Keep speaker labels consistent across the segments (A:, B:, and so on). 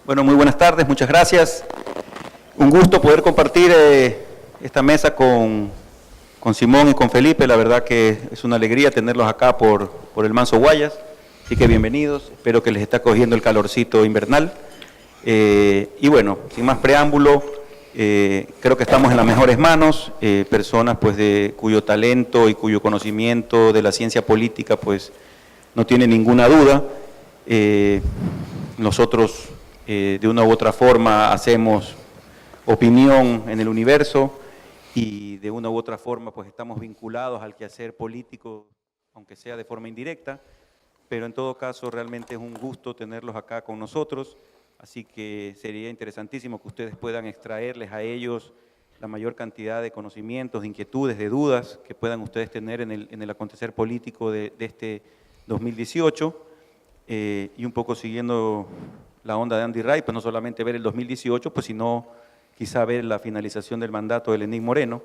A: Bueno, muy buenas tardes, muchas gracias. Un gusto poder compartir esta mesa con Simón y con Felipe. La verdad que es una alegría tenerlos acá por el Manso Guayas. Así que bienvenidos, espero que les está cogiendo el calorcito invernal. Y bueno, sin más preámbulo, creo que estamos en las mejores manos, personas pues cuyo talento y cuyo conocimiento de la ciencia política pues no tiene ninguna duda. Nosotros de una u otra forma hacemos opinión en el universo y de una u otra forma pues estamos vinculados al quehacer político, aunque sea de forma indirecta, pero en todo caso realmente es un gusto tenerlos acá con nosotros, así que sería interesantísimo que ustedes puedan extraerles a ellos la mayor cantidad de conocimientos, de inquietudes, de dudas que puedan ustedes tener en el acontecer político de este 2018, y un poco siguiendo la onda de Andy Wright, pues no solamente ver el 2018, pues sino quizá ver la finalización del mandato de Lenín Moreno,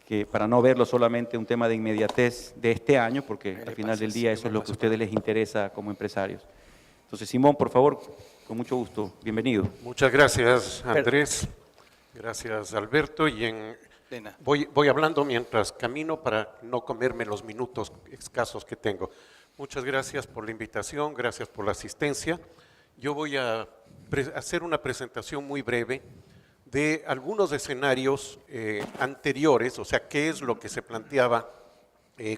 A: que para no verlo solamente un tema de inmediatez de este año, porque al final del día eso es lo que a ustedes les interesa como empresarios. Entonces, Simón, por favor, con mucho gusto, bienvenido.
B: Muchas gracias, Andrés. Gracias, Alberto. Y voy hablando mientras camino para no comerme los minutos escasos que tengo. Muchas gracias por la invitación, gracias por la asistencia. Yo voy a hacer una presentación muy breve de algunos escenarios anteriores, o sea, qué es lo que se planteaba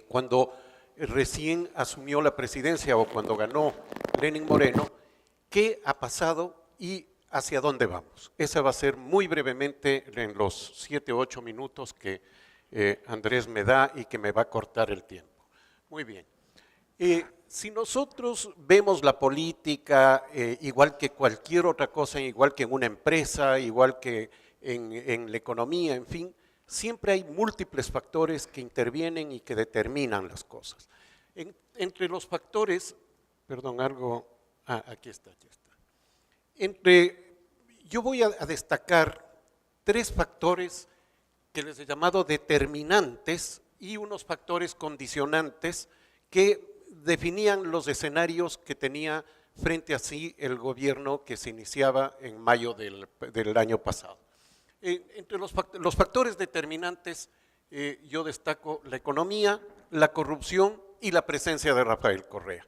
B: cuando recién asumió la presidencia o cuando ganó Lenín Moreno, qué ha pasado y hacia dónde vamos. Esa va a ser muy brevemente en los 7 o 8 minutos que Andrés me da y que me va a cortar el tiempo. Muy bien. Si nosotros vemos la política igual que cualquier otra cosa, igual que en una empresa, igual que en la economía, en fin, siempre hay múltiples factores que intervienen y que determinan las cosas. Entre los factores, perdón, aquí está. Yo voy a destacar 3 factores que les he llamado determinantes y unos factores condicionantes que definían los escenarios que tenía frente a sí el gobierno que se iniciaba en mayo del año pasado. Entre los factores determinantes yo destaco la economía, la corrupción y la presencia de Rafael Correa.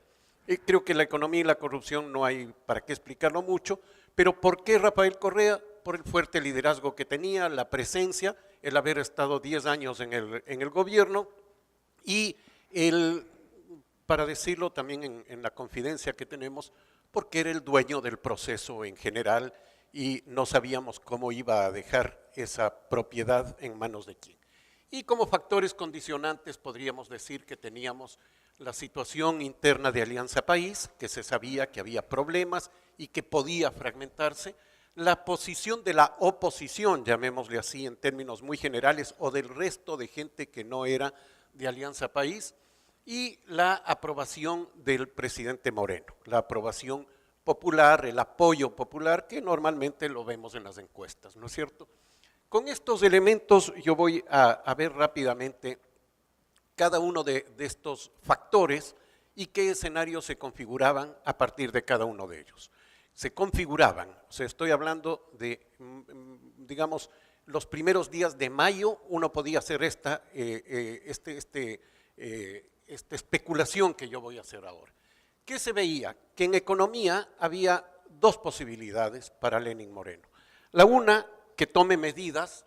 B: Creo que la economía y la corrupción no hay para qué explicarlo mucho, pero ¿por qué Rafael Correa? Por el fuerte liderazgo que tenía, la presencia, el haber estado 10 años en el gobierno y para decirlo también en la confidencia que tenemos, porque era el dueño del proceso en general y no sabíamos cómo iba a dejar esa propiedad en manos de quién. Y como factores condicionantes podríamos decir que teníamos la situación interna de Alianza País, que se sabía que había problemas y que podía fragmentarse, la posición de la oposición, llamémosle así en términos muy generales, o del resto de gente que no era de Alianza País, y la aprobación del presidente Moreno, la aprobación popular, el apoyo popular, que normalmente lo vemos en las encuestas, ¿no es cierto? Con estos elementos yo voy a ver rápidamente cada uno de estos factores y qué escenarios se configuraban a partir de cada uno de ellos. Se configuraban, o sea, estoy hablando de, digamos, los primeros días de mayo, uno podía hacer esta especulación que yo voy a hacer ahora. ¿Qué se veía? Que en economía había 2 posibilidades para Lenín Moreno. La una, que tome medidas,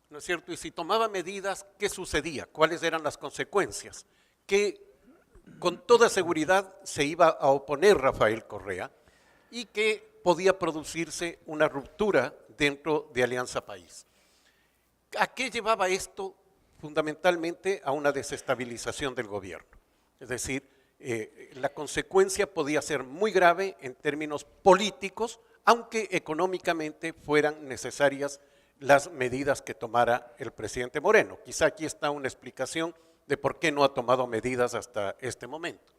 B: ¿no es cierto? Y si tomaba medidas, ¿qué sucedía? ¿Cuáles eran las consecuencias? Que con toda seguridad se iba a oponer Rafael Correa y que podía producirse una ruptura dentro de Alianza País. ¿A qué llevaba esto? Fundamentalmente a una desestabilización del gobierno. Es decir, la consecuencia podía ser muy grave en términos políticos, aunque económicamente fueran necesarias las medidas que tomara el presidente Moreno. Quizá aquí está una explicación de por qué no ha tomado medidas hasta este momento.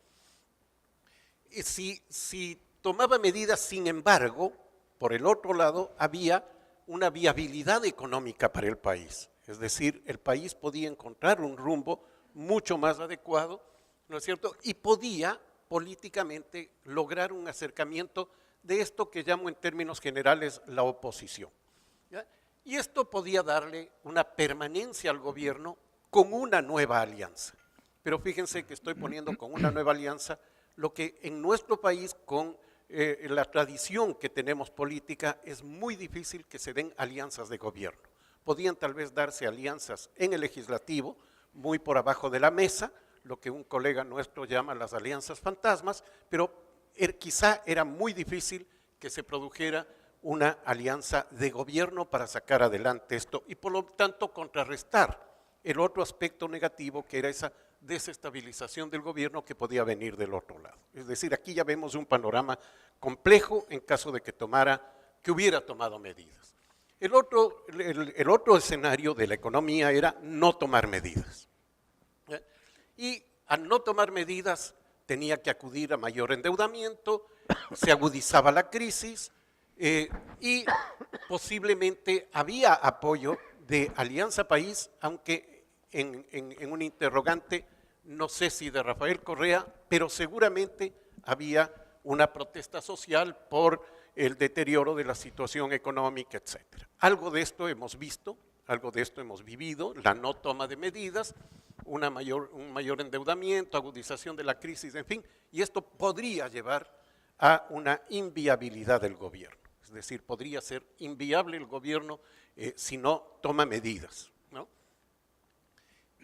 B: Si tomaba medidas, sin embargo, por el otro lado, había una viabilidad económica para el país. Es decir, el país podía encontrar un rumbo mucho más adecuado, ¿no es cierto? Y podía políticamente lograr un acercamiento de esto que llamo en términos generales la oposición. ¿Ya? Y esto podía darle una permanencia al gobierno con una nueva alianza. Pero fíjense que estoy poniendo con una nueva alianza lo que en nuestro país, con la tradición que tenemos política, es muy difícil que se den alianzas de gobierno. Podían tal vez darse alianzas en el legislativo, muy por abajo de la mesa, lo que un colega nuestro llama las alianzas fantasmas, pero quizá era muy difícil que se produjera una alianza de gobierno para sacar adelante esto y por lo tanto contrarrestar el otro aspecto negativo que era esa desestabilización del gobierno que podía venir del otro lado. Es decir, aquí ya vemos un panorama complejo en caso de que hubiera tomado medidas. El otro escenario de la economía era no tomar medidas. Y al no tomar medidas tenía que acudir a mayor endeudamiento, se agudizaba la crisis y posiblemente había apoyo de Alianza País, aunque en un interrogante, no sé si de Rafael Correa, pero seguramente había una protesta social por el deterioro de la situación económica, etcétera. Algo de esto hemos visto, algo de esto hemos vivido, la no toma de medidas, un mayor endeudamiento, agudización de la crisis, en fin, y esto podría llevar a una inviabilidad del gobierno. Es decir, podría ser inviable el gobierno si no toma medidas, ¿no?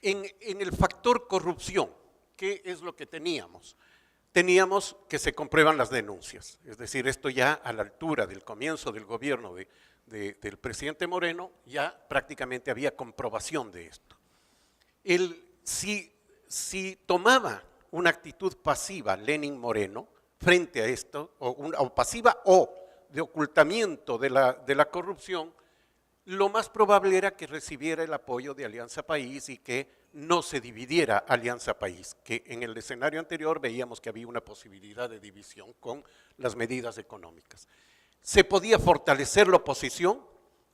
B: En el factor corrupción, ¿qué es lo que teníamos? Teníamos que se comprueban las denuncias, es decir, esto ya a la altura del comienzo del gobierno del presidente Moreno, ya prácticamente había comprobación de esto. Si tomaba una actitud pasiva Lenín Moreno frente a esto, o pasiva o de ocultamiento de la corrupción, lo más probable era que recibiera el apoyo de Alianza País y que no se dividiera Alianza País, que en el escenario anterior veíamos que había una posibilidad de división con las medidas económicas. Se podía fortalecer la oposición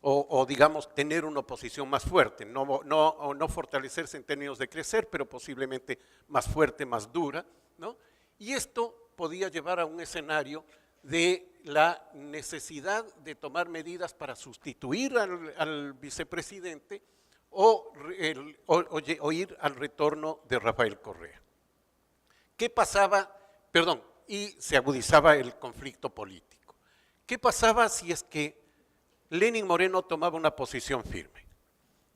B: o digamos, tener una oposición más fuerte, no fortalecerse en términos de crecer, pero posiblemente más fuerte, más dura, ¿no? Y esto podía llevar a un escenario de la necesidad de tomar medidas para sustituir al vicepresidente o ir al retorno de Rafael Correa. ¿Qué pasaba? Perdón, y se agudizaba el conflicto político. ¿Qué pasaba si es que Lenín Moreno tomaba una posición firme?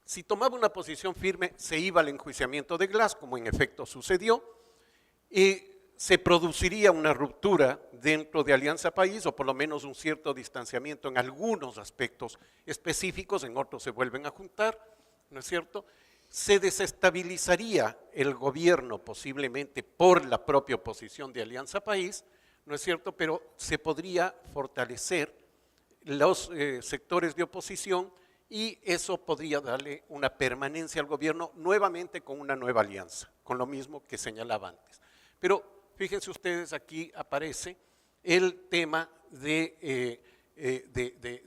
B: Si tomaba una posición firme, se iba al enjuiciamiento de Glass, como en efecto sucedió, y se produciría una ruptura dentro de Alianza País, o por lo menos un cierto distanciamiento en algunos aspectos específicos, en otros se vuelven a juntar, ¿no es cierto? Se desestabilizaría el gobierno posiblemente por la propia oposición de Alianza País, ¿no es cierto? Pero se podría fortalecer los sectores de oposición y eso podría darle una permanencia al gobierno nuevamente con una nueva alianza, con lo mismo que señalaba antes. Pero fíjense ustedes, aquí aparece el tema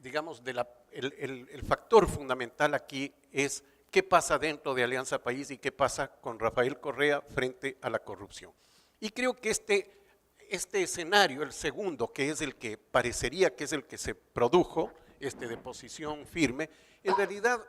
B: digamos, el factor fundamental aquí es qué pasa dentro de Alianza País y qué pasa con Rafael Correa frente a la corrupción. Y creo que este escenario, el segundo, que es el que parecería que es el que se produjo, de posición firme, en realidad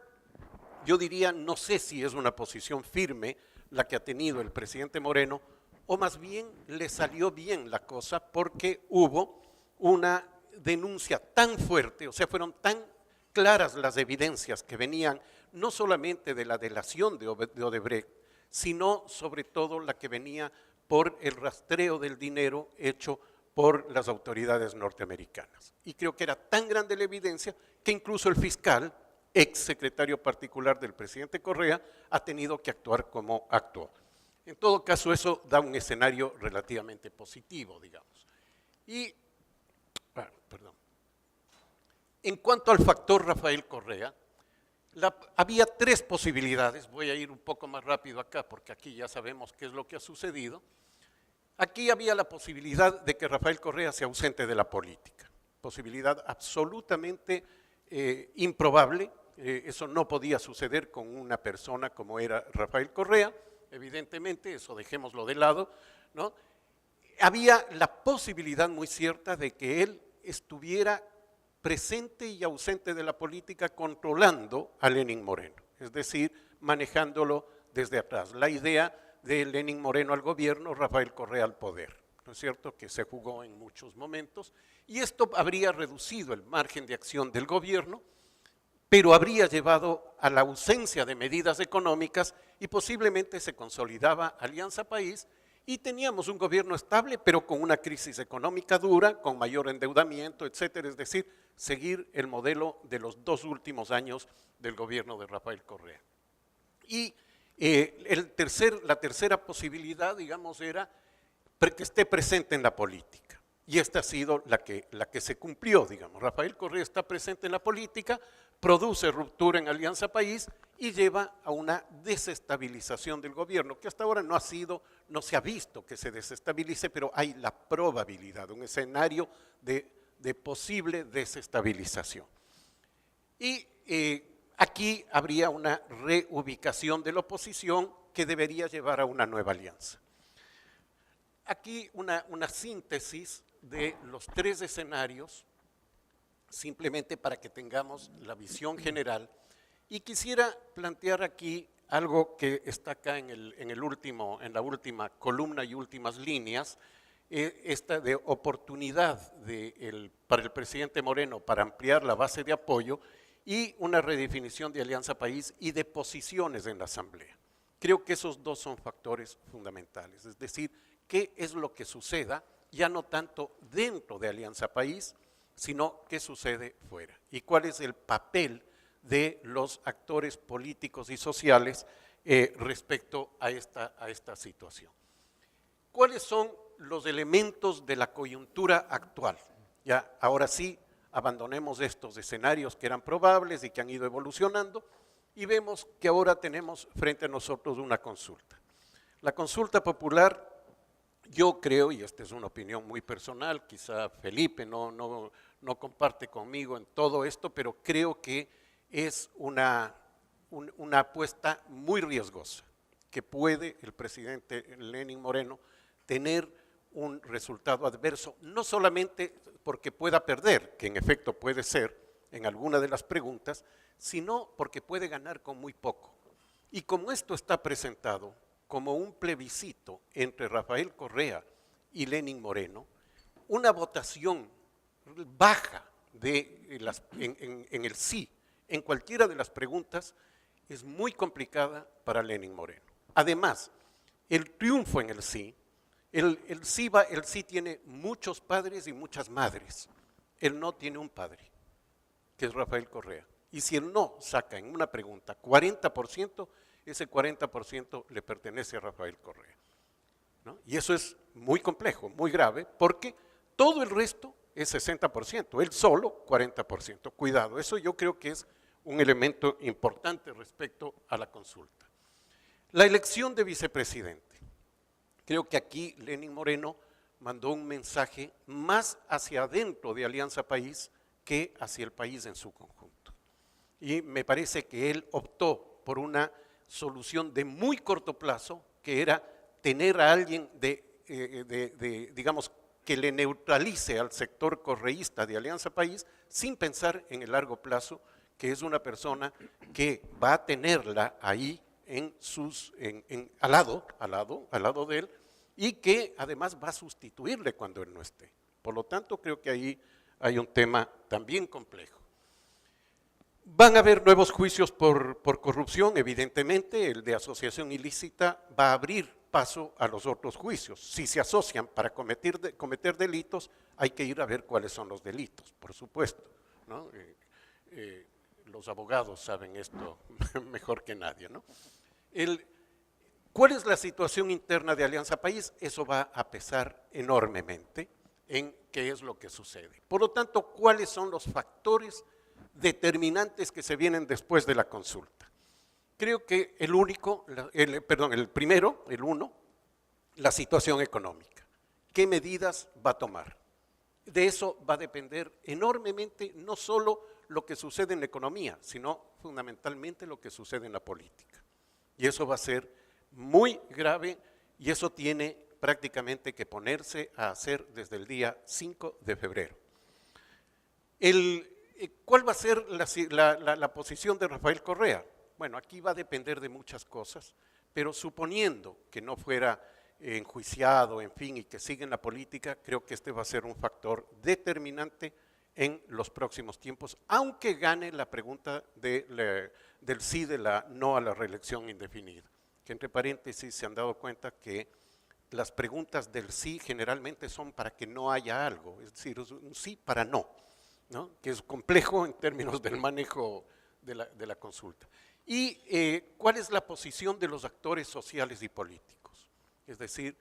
B: yo diría, no sé si es una posición firme la que ha tenido el presidente Moreno, o más bien le salió bien la cosa porque hubo una denuncia tan fuerte, o sea, fueron tan claras las evidencias que venían no solamente de la delación de Odebrecht, sino sobre todo la que venía por el rastreo del dinero hecho por las autoridades norteamericanas. Y creo que era tan grande la evidencia que incluso el fiscal, ex secretario particular del presidente Correa, ha tenido que actuar como actuó. En todo caso, eso da un escenario relativamente positivo, digamos. En cuanto al factor Rafael Correa, había tres posibilidades. Voy a ir un poco más rápido acá, porque aquí ya sabemos qué es lo que ha sucedido. Aquí había la posibilidad de que Rafael Correa se ausente de la política. Posibilidad absolutamente improbable. Eso no podía suceder con una persona como era Rafael Correa. Evidentemente, eso dejémoslo de lado, ¿no? Había la posibilidad muy cierta de que él estuviera presente y ausente de la política controlando a Lenín Moreno, es decir, manejándolo desde atrás. La idea de Lenín Moreno al gobierno, Rafael Correa al poder, ¿no es cierto?, que se jugó en muchos momentos, y esto habría reducido el margen de acción del gobierno, pero habría llevado a la ausencia de medidas económicas y posiblemente se consolidaba Alianza País y teníamos un gobierno estable, pero con una crisis económica dura, con mayor endeudamiento, etcétera, es decir, seguir el modelo de los 2 últimos años del gobierno de Rafael Correa. Y la tercera posibilidad, digamos, era que esté presente en la política. Y esta ha sido la que se cumplió, digamos. Rafael Correa está presente en la política, produce ruptura en Alianza País y lleva a una desestabilización del gobierno, que hasta ahora no se ha visto que se desestabilice, pero hay la probabilidad, un escenario de posible desestabilización. Y aquí habría una reubicación de la oposición que debería llevar a una nueva alianza. Aquí una síntesis de los 3 escenarios, simplemente para que tengamos la visión general. Y quisiera plantear aquí algo que está acá en la última columna y últimas líneas, esta de oportunidad para el presidente Moreno para ampliar la base de apoyo y una redefinición de Alianza País y de posiciones en la Asamblea. Creo que esos 2 son factores fundamentales, es decir, qué es lo que suceda, ya no tanto dentro de Alianza País, sino qué sucede fuera y cuál es el papel de los actores políticos y sociales respecto a esta situación. ¿Cuáles son los elementos de la coyuntura actual? Ya, ahora sí, abandonemos estos escenarios que eran probables y que han ido evolucionando y vemos que ahora tenemos frente a nosotros una consulta. La consulta popular, yo creo, y esta es una opinión muy personal, quizá Felipe no comparte conmigo en todo esto, pero creo que es una apuesta muy riesgosa, que puede el presidente Lenín Moreno tener un resultado adverso, no solamente porque pueda perder, que en efecto puede ser en alguna de las preguntas, sino porque puede ganar con muy poco. Y como esto está presentado como un plebiscito entre Rafael Correa y Lenín Moreno, una votación baja en el sí, en cualquiera de las preguntas, es muy complicada para Lenín Moreno. Además, el triunfo en el sí tiene muchos padres y muchas madres. El no tiene un padre, que es Rafael Correa. Y si el no saca en una pregunta 40%, ese 40% le pertenece a Rafael Correa, ¿no? Y eso es muy complejo, muy grave, porque todo el resto es 60%, él solo 40%. Cuidado, eso yo creo que es un elemento importante respecto a la consulta. La elección de vicepresidente. Creo que aquí Lenín Moreno mandó un mensaje más hacia adentro de Alianza País que hacia el país en su conjunto. Y me parece que él optó por una solución de muy corto plazo, que era tener a alguien digamos, que le neutralice al sector correísta de Alianza País sin pensar en el largo plazo, que es una persona que va a tenerla ahí al lado de él, y que además va a sustituirle cuando él no esté. Por lo tanto, creo que ahí hay un tema también complejo. Van a haber nuevos juicios por corrupción, evidentemente, el de asociación ilícita va a abrir paso a los otros juicios. Si se asocian para cometer delitos, hay que ir a ver cuáles son los delitos, por supuesto, ¿no? Los abogados saben esto mejor que nadie, ¿no? ¿Cuál es la situación interna de Alianza País? Eso va a pesar enormemente en qué es lo que sucede. Por lo tanto, ¿cuáles son los factores determinantes que se vienen después de la consulta? Creo que el primero, la situación económica. ¿Qué medidas va a tomar? De eso va a depender enormemente no solo lo que sucede en la economía, sino fundamentalmente lo que sucede en la política. Y eso va a ser muy grave y eso tiene prácticamente que ponerse a hacer desde el día 5 de febrero. ¿Cuál va a ser la posición de Rafael Correa? Bueno, aquí va a depender de muchas cosas, pero suponiendo que no fuera enjuiciado, en fin, y que siga en la política, creo que este va a ser un factor determinante en los próximos tiempos, aunque gane la pregunta del sí, de la no a la reelección indefinida. Que entre paréntesis se han dado cuenta que las preguntas del sí generalmente son para que no haya algo, es decir, es un sí para no, ¿no? Que es complejo en términos del manejo de la consulta. Y ¿cuál es la posición de los actores sociales y políticos? Es decir,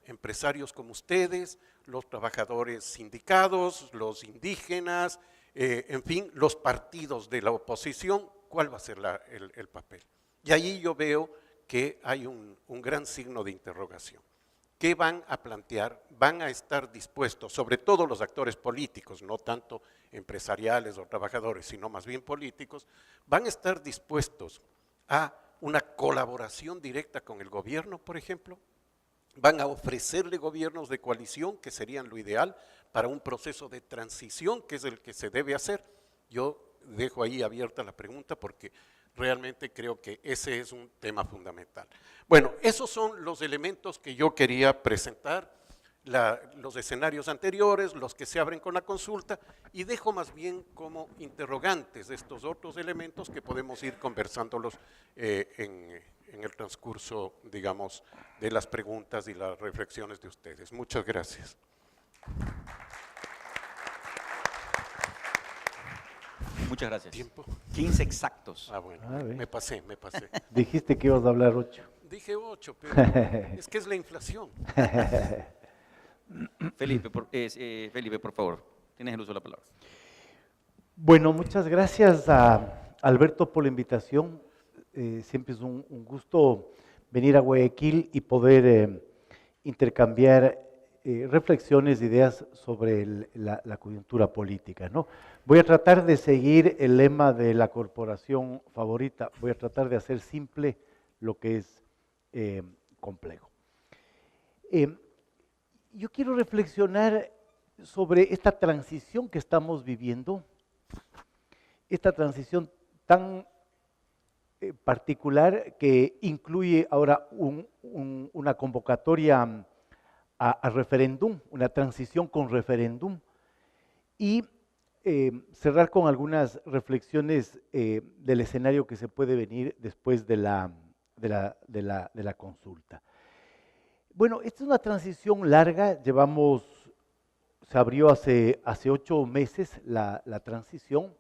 B: empresarios como ustedes, los trabajadores sindicados, los indígenas, en fin, los partidos de la oposición, ¿cuál va a ser el papel? Y ahí yo veo que hay un gran signo de interrogación. ¿Qué van a plantear? ¿Van a estar dispuestos, sobre todo los actores políticos, no tanto empresariales o trabajadores, sino más bien políticos, van a estar dispuestos a una colaboración directa con el gobierno, por ejemplo? ¿Van a ofrecerle gobiernos de coalición, que serían lo ideal, para un proceso de transición, que es el que se debe hacer? Yo dejo ahí abierta la pregunta porque realmente creo que ese es un tema fundamental. Bueno, esos son los elementos que yo quería presentar, los escenarios anteriores, los que se abren con la consulta, y dejo más bien como interrogantes estos otros elementos que podemos ir conversándolos en el transcurso, digamos, de las preguntas y las reflexiones de ustedes. Muchas gracias.
A: Muchas gracias.
B: ¿Tiempo?
A: 15 exactos.
B: Ah, bueno, me pasé.
C: Dijiste que ibas a hablar 8.
B: Dije 8, pero es que es la inflación.
A: Felipe, por favor, tienes el uso de la palabra.
C: Bueno, muchas gracias a Alberto por la invitación. Siempre es un gusto venir a Guayaquil y poder intercambiar reflexiones, ideas sobre la coyuntura política, ¿no? Voy a tratar de seguir el lema de la corporación favorita, voy a tratar de hacer simple lo que es complejo. Yo quiero reflexionar sobre esta transición que estamos viviendo, esta transición tan particular que incluye ahora una convocatoria a referéndum, una transición con referéndum, y cerrar con algunas reflexiones del escenario que se puede venir después de la consulta. Bueno, esta es una transición larga, se abrió hace 8 meses la transición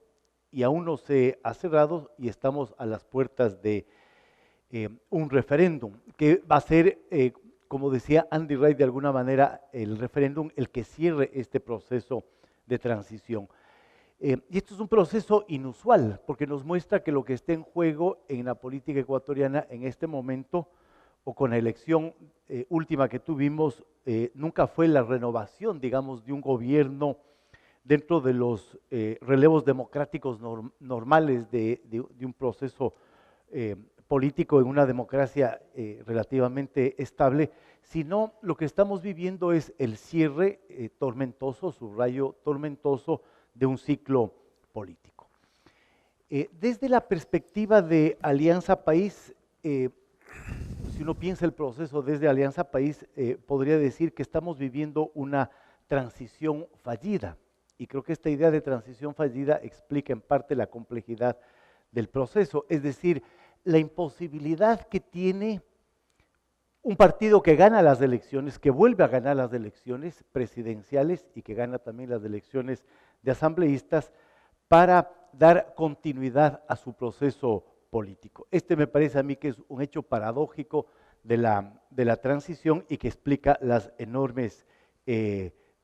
C: y aún no se ha cerrado y estamos a las puertas de un referéndum que va a ser, como decía Andy Wright de alguna manera, el referéndum el que cierre este proceso de transición. Y esto es un proceso inusual porque nos muestra que lo que está en juego en la política ecuatoriana en este momento o con la elección última que tuvimos, nunca fue la renovación, digamos, de un gobierno dentro de los relevos democráticos normales de un proceso político en una democracia relativamente estable, sino lo que estamos viviendo es el cierre tormentoso, subrayo tormentoso, de un ciclo político. Desde la perspectiva de Alianza País, si uno piensa el proceso desde Alianza País, podría decir que estamos viviendo una transición fallida. Y creo que esta idea de transición fallida explica en parte la complejidad del proceso, es decir, la imposibilidad que tiene un partido que gana las elecciones, que vuelve a ganar las elecciones presidenciales y que gana también las elecciones de asambleístas para dar continuidad a su proceso político. Este me parece a mí que es un hecho paradójico de la transición y que explica las enormes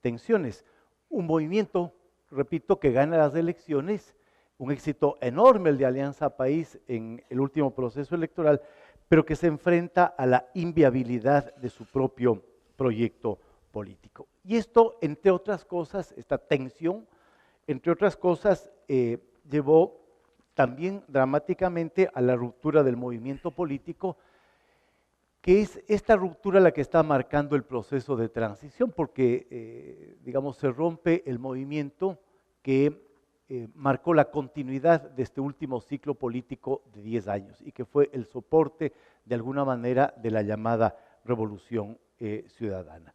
C: tensiones. Un movimiento, repito, que gana las elecciones, un éxito enorme el de Alianza País en el último proceso electoral, pero que se enfrenta a la inviabilidad de su propio proyecto político. Y esto, entre otras cosas, esta tensión, entre otras cosas, llevó también dramáticamente a la ruptura del movimiento político, que es esta ruptura la que está marcando el proceso de transición, porque, digamos, se rompe el movimiento que marcó la continuidad de este último ciclo político de 10 años y que fue el soporte de alguna manera de la llamada Revolución Ciudadana.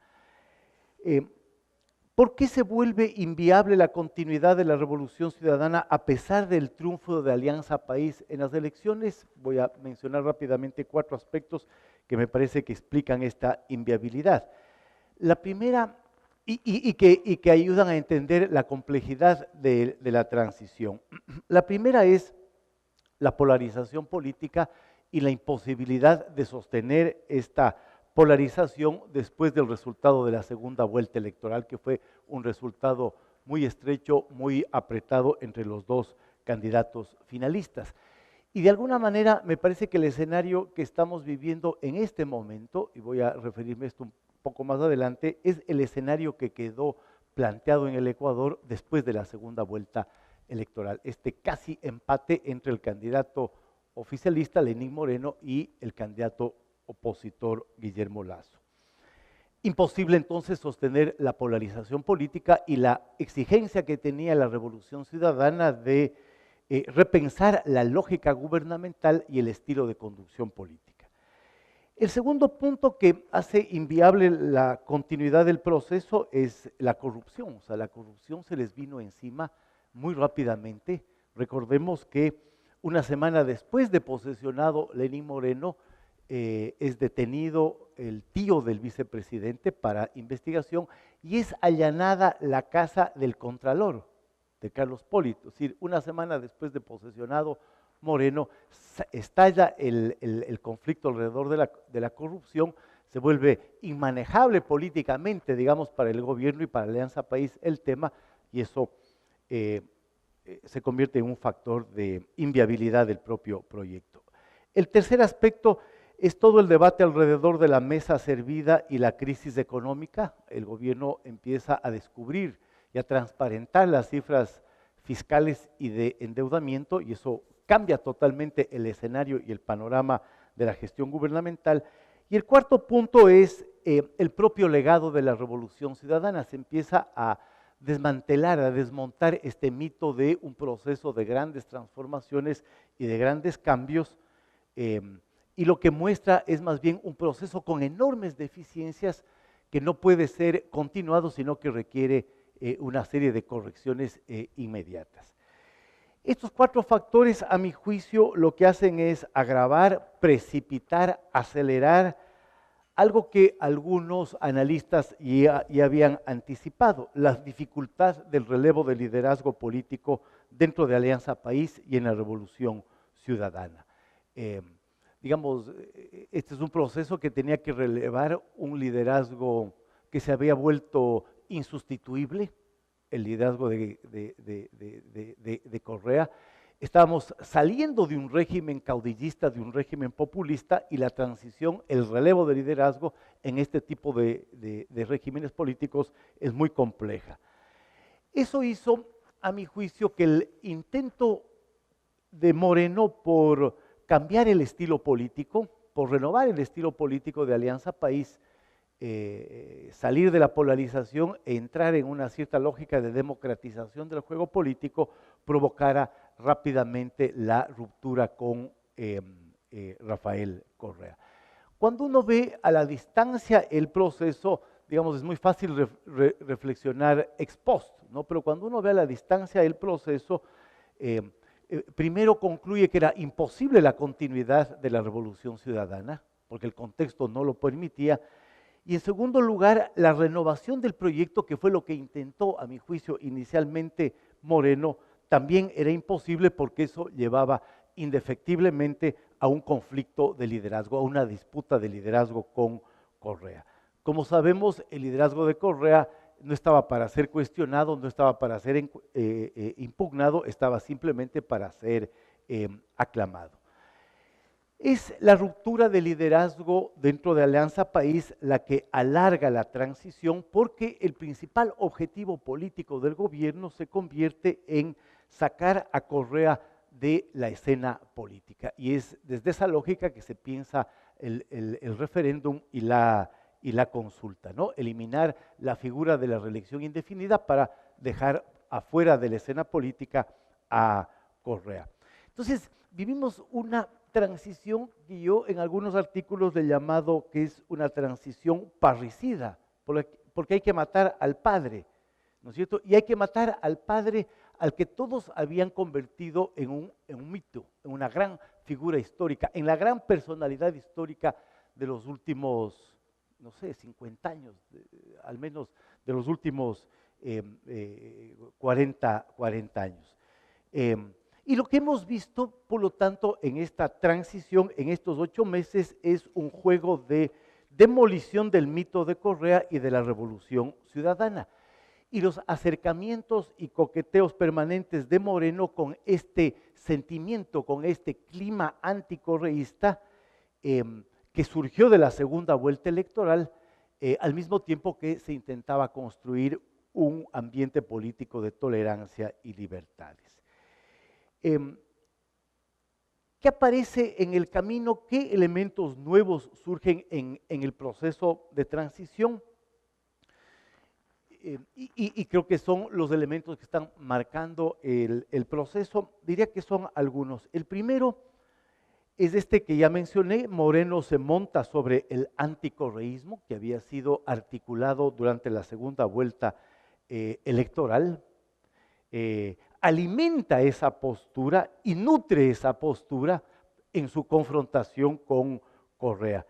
C: ¿Por qué se vuelve inviable la continuidad de la Revolución Ciudadana a pesar del triunfo de Alianza País en las elecciones? Voy a mencionar rápidamente 4 aspectos que me parece que explican esta inviabilidad. La primera, y que ayudan a entender la complejidad de la transición. La primera es la polarización política y la imposibilidad de sostener esta polarización después del resultado de la segunda vuelta electoral, que fue un resultado muy estrecho, muy apretado entre los dos candidatos finalistas. Y de alguna manera me parece que el escenario que estamos viviendo en este momento, y voy a referirme a esto un poco más adelante, es el escenario que quedó planteado en el Ecuador después de la segunda vuelta electoral. Este casi empate entre el candidato oficialista, Lenín Moreno, y el candidato opositor Guillermo Lasso. Imposible entonces sostener la polarización política y la exigencia que tenía la Revolución Ciudadana de repensar la lógica gubernamental y el estilo de conducción política. El segundo punto que hace inviable la continuidad del proceso es la corrupción. O sea, la corrupción se les vino encima muy rápidamente. Recordemos que una semana después de posesionado Lenín Moreno, es detenido el tío del vicepresidente para investigación y es allanada la casa del contralor, de Carlos Polito. Es decir, una semana después de posesionado Moreno, estalla el conflicto alrededor de la corrupción, se vuelve inmanejable políticamente, digamos, para el gobierno y para Alianza País el tema, y eso se convierte en un factor de inviabilidad del propio proyecto. El tercer aspecto es todo el debate alrededor de la mesa servida y la crisis económica. El gobierno empieza a descubrir y a transparentar las cifras fiscales y de endeudamiento, y eso cambia totalmente el escenario y el panorama de la gestión gubernamental. Y el cuarto punto es el propio legado de la Revolución Ciudadana. Se empieza a desmantelar, a desmontar este mito de un proceso de grandes transformaciones y de grandes cambios, y lo que muestra es más bien un proceso con enormes deficiencias que no puede ser continuado, sino que requiere una serie de correcciones inmediatas. Estos 4 factores, a mi juicio, lo que hacen es agravar, precipitar, acelerar algo que algunos analistas ya habían anticipado: la dificultad del relevo de liderazgo político dentro de Alianza País y en la Revolución Ciudadana. Digamos, este es un proceso que tenía que relevar un liderazgo que se había vuelto insustituible, el liderazgo de Correa. Estábamos saliendo de un régimen caudillista, de un régimen populista, y la transición, el relevo de liderazgo en este tipo de regímenes políticos es muy compleja. Eso hizo, a mi juicio, que el intento de Moreno por cambiar el estilo político, por renovar el estilo político de Alianza País, salir de la polarización e entrar en una cierta lógica de democratización del juego político, provocara rápidamente la ruptura con Rafael Correa. Cuando uno ve a la distancia el proceso, digamos, es muy fácil reflexionar ex post, ¿no? Pero cuando uno ve a la distancia el proceso, primero concluye que era imposible la continuidad de la Revolución Ciudadana, porque el contexto no lo permitía, y en segundo lugar, la renovación del proyecto, que fue lo que intentó, a mi juicio, inicialmente Moreno, también era imposible porque eso llevaba indefectiblemente a un conflicto de liderazgo, a una disputa de liderazgo con Correa. Como sabemos, el liderazgo de Correa no estaba para ser cuestionado, no estaba para ser impugnado, estaba simplemente para ser aclamado. Es la ruptura de liderazgo dentro de Alianza País la que alarga la transición, porque el principal objetivo político del gobierno se convierte en sacar a Correa de la escena política. Y es desde esa lógica que se piensa el referéndum y la consulta, ¿no? Eliminar la figura de la reelección indefinida para dejar afuera de la escena política a Correa. Entonces, vivimos una transición que yo en algunos artículos le he llamado que es una transición parricida, porque hay que matar al padre, ¿no es cierto? Y hay que matar al padre al que todos habían convertido en un mito, en una gran figura histórica, en la gran personalidad histórica de los últimos, no sé, 50 años, al menos de los últimos 40 años. Y lo que hemos visto, por lo tanto, en esta transición, en estos 8 meses, es un juego de demolición del mito de Correa y de la Revolución Ciudadana. Y los acercamientos y coqueteos permanentes de Moreno con este sentimiento, con este clima anticorreísta que surgió de la segunda vuelta electoral, al mismo tiempo que se intentaba construir un ambiente político de tolerancia y libertades. ¿Qué aparece en el camino? ¿Qué elementos nuevos surgen en el proceso de transición? Y creo que son los elementos que están marcando el proceso. Diría que son algunos. El primero es este que ya mencioné. Moreno se monta sobre el anticorreísmo que había sido articulado durante la segunda vuelta electoral. Alimenta esa postura y nutre esa postura en su confrontación con Correa.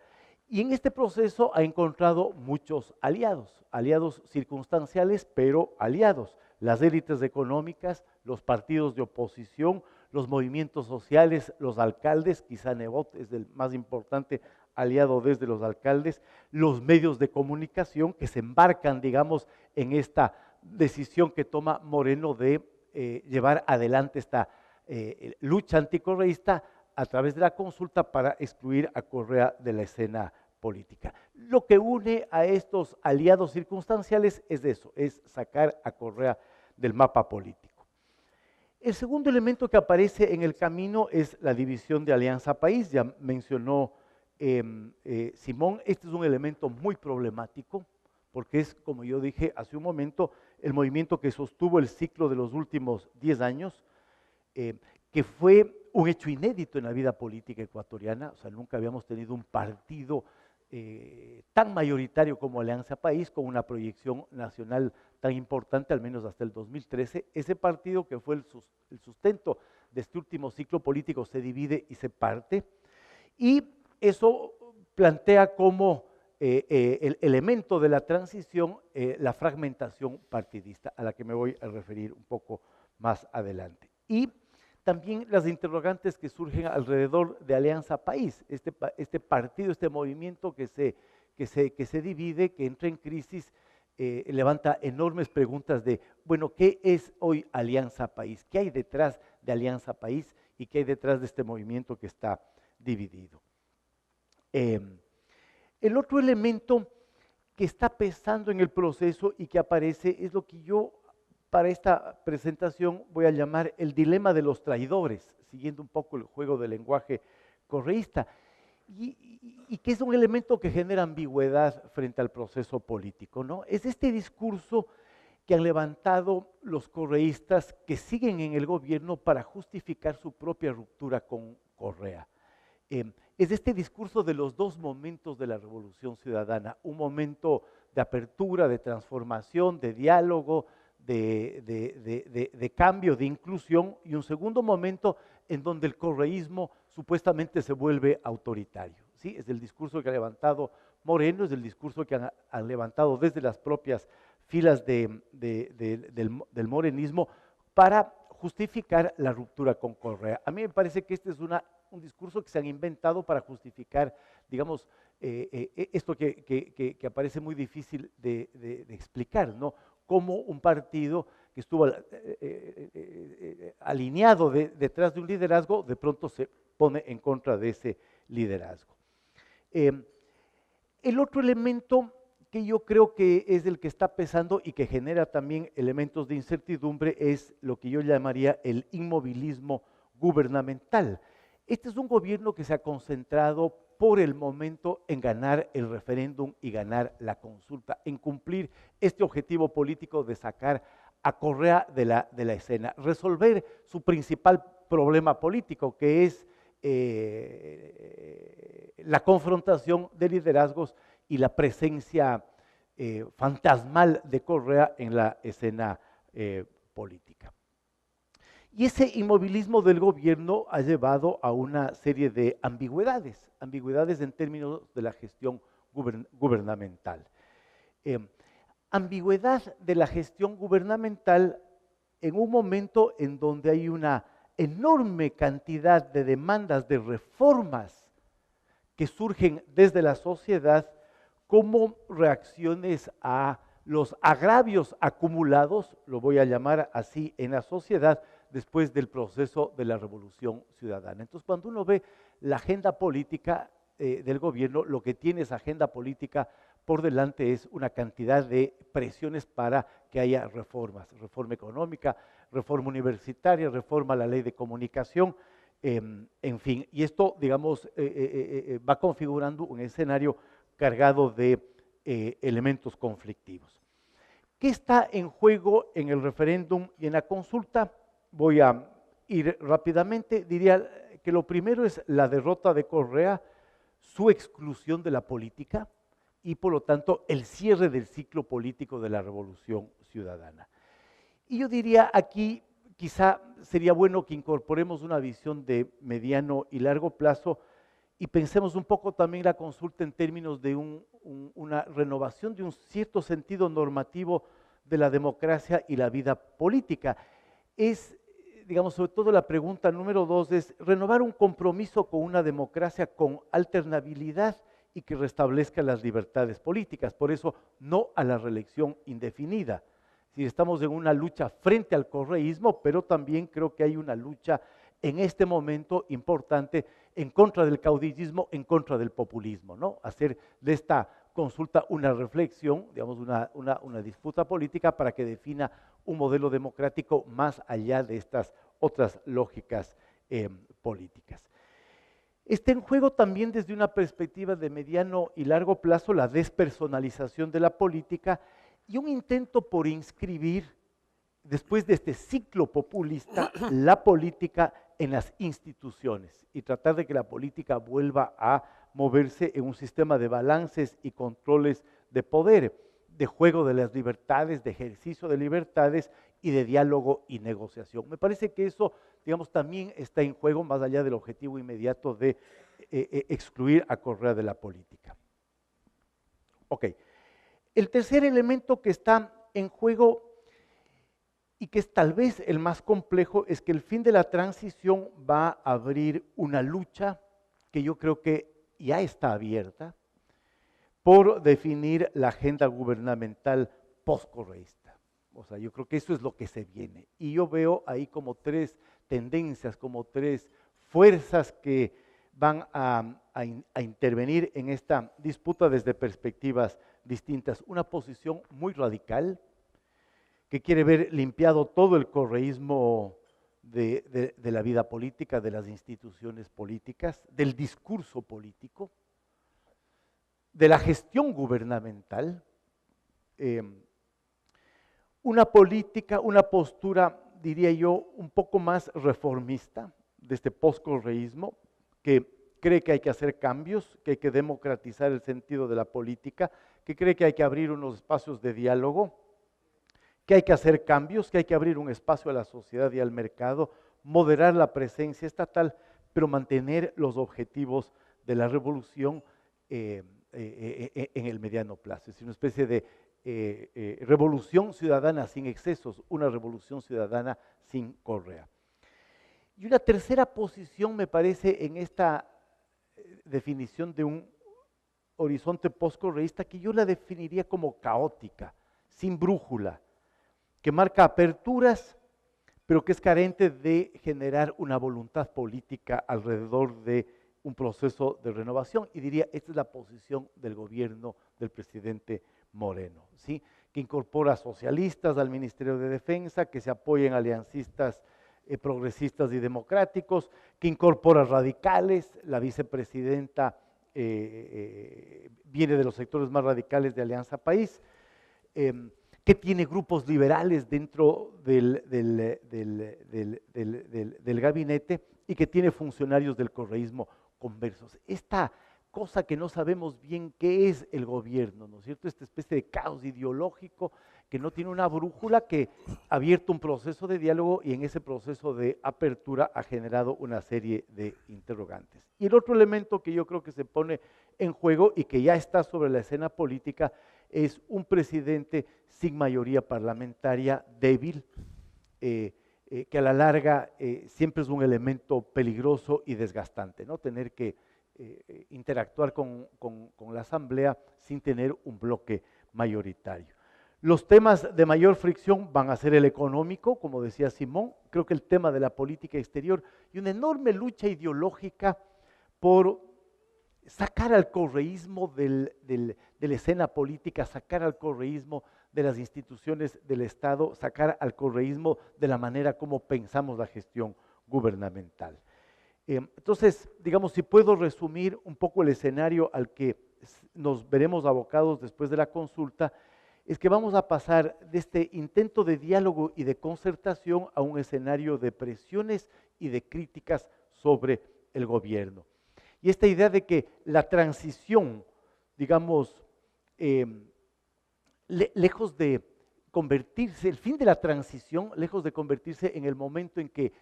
C: Y en este proceso ha encontrado muchos aliados, aliados circunstanciales, pero aliados. Las élites económicas, los partidos de oposición, los movimientos sociales, los alcaldes, quizá Nebot es el más importante aliado desde los alcaldes, los medios de comunicación que se embarcan, digamos, en esta decisión que toma Moreno de llevar adelante esta lucha anticorreísta a través de la consulta para excluir a Correa de la escena política. Lo que une a estos aliados circunstanciales es eso, es sacar a Correa del mapa político. El segundo elemento que aparece en el camino es la división de Alianza País, ya mencionó Simón. Este es un elemento muy problemático porque es, como yo dije hace un momento, el movimiento que sostuvo el ciclo de los últimos 10 años, que fue un hecho inédito en la vida política ecuatoriana. O sea, nunca habíamos tenido un partido tan mayoritario como Alianza País, con una proyección nacional tan importante, al menos hasta el 2013. Ese partido, que fue el sustento de este último ciclo político, se divide y se parte, y eso plantea como el elemento de la transición la fragmentación partidista, a la que me voy a referir un poco más adelante. Y también las interrogantes que surgen alrededor de Alianza País, este partido, este movimiento que se divide, que entra en crisis, levanta enormes preguntas de, bueno, ¿qué es hoy Alianza País? ¿Qué hay detrás de Alianza País y qué hay detrás de este movimiento que está dividido? El otro elemento que está pesando en el proceso y que aparece es lo que yo para esta presentación voy a llamar el dilema de los traidores, siguiendo un poco el juego del lenguaje correísta, y que es un elemento que genera ambigüedad frente al proceso político, ¿no? Es este discurso que han levantado los correístas que siguen en el gobierno para justificar su propia ruptura con Correa. Es este discurso de los dos momentos de la Revolución Ciudadana, un momento de apertura, de transformación, de diálogo, de cambio, de inclusión, y un segundo momento en donde el correísmo supuestamente se vuelve autoritario. ¿Sí? Es el discurso que ha levantado Moreno, es el discurso que han levantado desde las propias filas del morenismo para justificar la ruptura con Correa. A mí me parece que este es un discurso que se han inventado para justificar, digamos, esto que aparece muy difícil de explicar, ¿no? Como un partido que estuvo alineado detrás de un liderazgo, de pronto se pone en contra de ese liderazgo. El otro elemento que yo creo que es el que está pesando y que genera también elementos de incertidumbre es lo que yo llamaría el inmovilismo gubernamental. Este es un gobierno que se ha concentrado por el momento en ganar el referéndum y ganar la consulta, en cumplir este objetivo político de sacar a Correa de la escena, resolver su principal problema político, que es la confrontación de liderazgos y la presencia fantasmal de Correa en la escena política. Y ese inmovilismo del gobierno ha llevado a una serie de ambigüedades en términos de la gestión gubernamental. Ambigüedad de la gestión gubernamental en un momento en donde hay una enorme cantidad de demandas de reformas que surgen desde la sociedad como reacciones a los agravios acumulados, lo voy a llamar así, en la sociedad después del proceso de la Revolución Ciudadana. Entonces, cuando uno ve la agenda política del gobierno, lo que tiene esa agenda política por delante es una cantidad de presiones para que haya reformas, reforma económica, reforma universitaria, reforma a la ley de comunicación, en fin. Y esto, digamos, va configurando un escenario cargado de elementos conflictivos. ¿Qué está en juego en el referéndum y en la consulta? Voy a ir rápidamente. Diría que lo primero es la derrota de Correa, su exclusión de la política y por lo tanto el cierre del ciclo político de la Revolución Ciudadana. Y yo diría aquí, quizá sería bueno que incorporemos una visión de mediano y largo plazo y pensemos un poco también la consulta en términos de una renovación de un cierto sentido normativo de la democracia y la vida política. Es, digamos, sobre todo la pregunta número 2 es renovar un compromiso con una democracia con alternabilidad y que restablezca las libertades políticas. Por eso, no a la reelección indefinida. Si estamos en una lucha frente al correísmo, pero también creo que hay una lucha en este momento importante en contra del caudillismo, en contra del populismo, ¿no? Hacer de esta consulta una reflexión, digamos, una disputa política para que defina un modelo democrático más allá de estas otras lógicas políticas. Está en juego también desde una perspectiva de mediano y largo plazo la despersonalización de la política y un intento por inscribir, después de este ciclo populista, la política en las instituciones y tratar de que la política vuelva a moverse en un sistema de balances y controles de poder, de juego de las libertades, de ejercicio de libertades y de diálogo y negociación. Me parece que eso, digamos, también está en juego más allá del objetivo inmediato de excluir a Correa de la política. Ok. El tercer elemento que está en juego y que es tal vez el más complejo es que el fin de la transición va a abrir una lucha que yo creo que ya está abierta por definir la agenda gubernamental postcorreísta. O sea, yo creo que eso es lo que se viene. Y yo veo ahí como tres tendencias, como tres fuerzas que van a intervenir en esta disputa desde perspectivas distintas. Una posición muy radical, que quiere ver limpiado todo el correísmo de la vida política, de las instituciones políticas, del discurso político, de la gestión gubernamental, una política, una postura, diría yo, un poco más reformista de este postcorreísmo, que cree que hay que hacer cambios, que hay que democratizar el sentido de la política, que cree que hay que abrir unos espacios de diálogo, que hay que hacer cambios, que hay que abrir un espacio a la sociedad y al mercado, moderar la presencia estatal, pero mantener los objetivos de la revolución en el mediano plazo. Es una especie de revolución ciudadana sin excesos, una revolución ciudadana sin Correa. Y una tercera posición me parece en esta definición de un horizonte postcorreísta que yo la definiría como caótica, sin brújula, que marca aperturas, pero que es carente de generar una voluntad política alrededor de un proceso de renovación. Y diría, esta es la posición del gobierno del presidente Moreno, ¿sí? Que incorpora socialistas al Ministerio de Defensa, que se apoyen aliancistas progresistas y democráticos, que incorpora radicales. La vicepresidenta viene de los sectores más radicales de Alianza País, que que tiene grupos liberales dentro del gabinete y que tiene funcionarios del correísmo conversos. Esta cosa que no sabemos bien qué es el gobierno, ¿no es cierto? Esta especie de caos ideológico que no tiene una brújula, que ha abierto un proceso de diálogo y en ese proceso de apertura ha generado una serie de interrogantes. Y el otro elemento que yo creo que se pone en juego y que ya está sobre la escena política es un presidente sin mayoría parlamentaria, débil, que a la larga siempre es un elemento peligroso y desgastante, ¿no? Tener que interactuar con la Asamblea sin tener un bloque mayoritario. Los temas de mayor fricción van a ser el económico, como decía Simón, creo que el tema de la política exterior y una enorme lucha ideológica por sacar al correísmo de la escena política, sacar al correísmo de las instituciones del Estado, sacar al correísmo de la manera como pensamos la gestión gubernamental. Entonces, digamos, si puedo resumir un poco el escenario al que nos veremos abocados después de la consulta, es que vamos a pasar de este intento de diálogo y de concertación a un escenario de presiones y de críticas sobre el gobierno. Y esta idea de que la transición, digamos, lejos de convertirse, el fin de la transición, lejos de convertirse en el momento en que